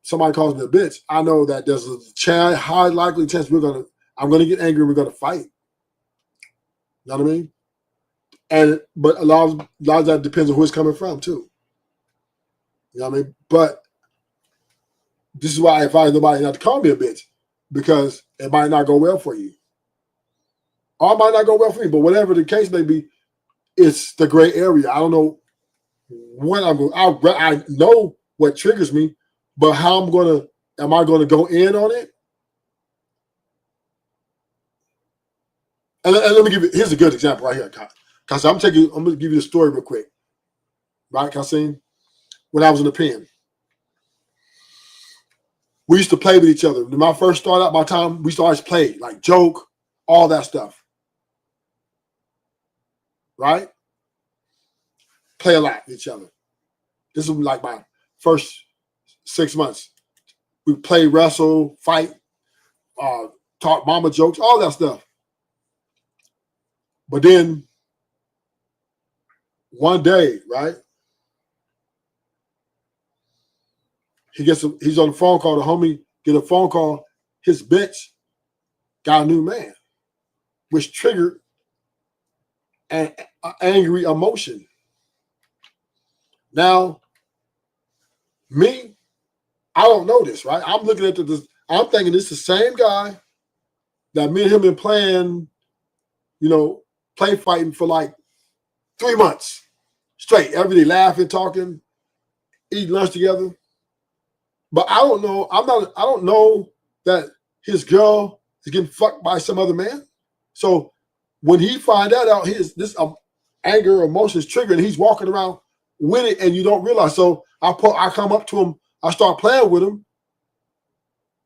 somebody calls me a bitch, I know that there's a high likely chance I'm gonna get angry and we're gonna fight. You know what I mean? But a lot of that depends on who it's coming from too. You know what I mean? But this is why I advise nobody not to call me a bitch, because it might not go well for you. Or it might not go well for me, but whatever the case may be, it's the gray area. I don't know when I'm going. I know what triggers me, but am I going to go in on it? And let me here's a good example right here, Kasim. I'm going to give you the story real quick. Right, Kasim? When I was in the pen, we used to play with each other. When I first started out my time, we used to always play, like joke, all that stuff. Right? Play a lot with each other. This was like my first 6 months. We play, wrestle, fight, talk mama jokes, all that stuff. But then one day, right? He's on the phone call. The homie get a phone call. His bitch got a new man, which triggered an angry emotion. Now, me, I don't know this, right? I'm looking at this. I'm thinking this is the same guy that me and him been playing, play fighting for like 3 months straight, every day, laughing, talking, eating lunch together. But I don't know. I don't know that his girl is getting fucked by some other man. So when he find that out, this anger, emotions triggered, and he's walking around with it, and you don't realize. So I come up to him, I start playing with him,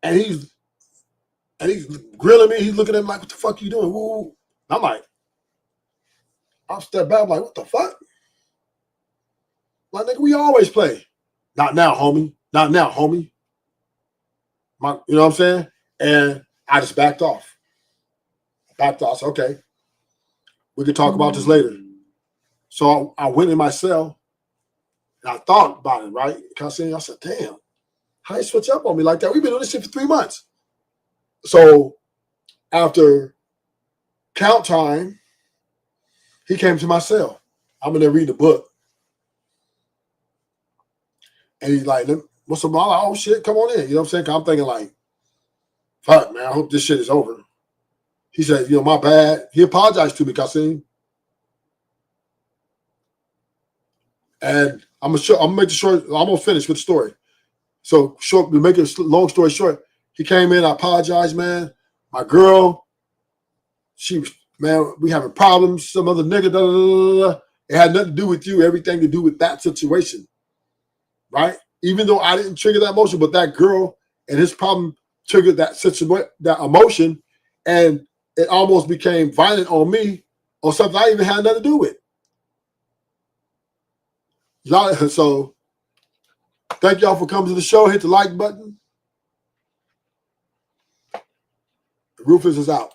and he's grilling me. He's looking at me like, "What the fuck you doing?" Woo. I'm like, I'll step back. I'm like, "What the fuck?" Like, nigga, we always play. Not now, homie. Not now, homie. You know what I'm saying? And I just backed off. I said, okay, we can talk about this later. So I went in my cell and I thought about it, right? I said, damn, how you switch up on me like that? We've been doing this shit for 3 months. So after count time, he came to my cell. I'm in there reading the book. And he's like, what's up? I'm like, oh shit, come on in. You know what I'm saying? 'Cause I'm thinking like, fuck, man, I hope this shit is over. He said, my bad. He apologized to me, Kasim. And I'm gonna make it short. I'm gonna finish with the story. So to make a long story short, he came in, I apologized, man. My girl, we having problems, some other nigga, da, da, da, da. It had nothing to do with you, everything to do with that situation. Right? Even though I didn't trigger that emotion, but that girl and his problem triggered that situation, that emotion, and it almost became violent on me or something I even had nothing to do with. So thank y'all for coming to the show. Hit the like button. Rufus is out.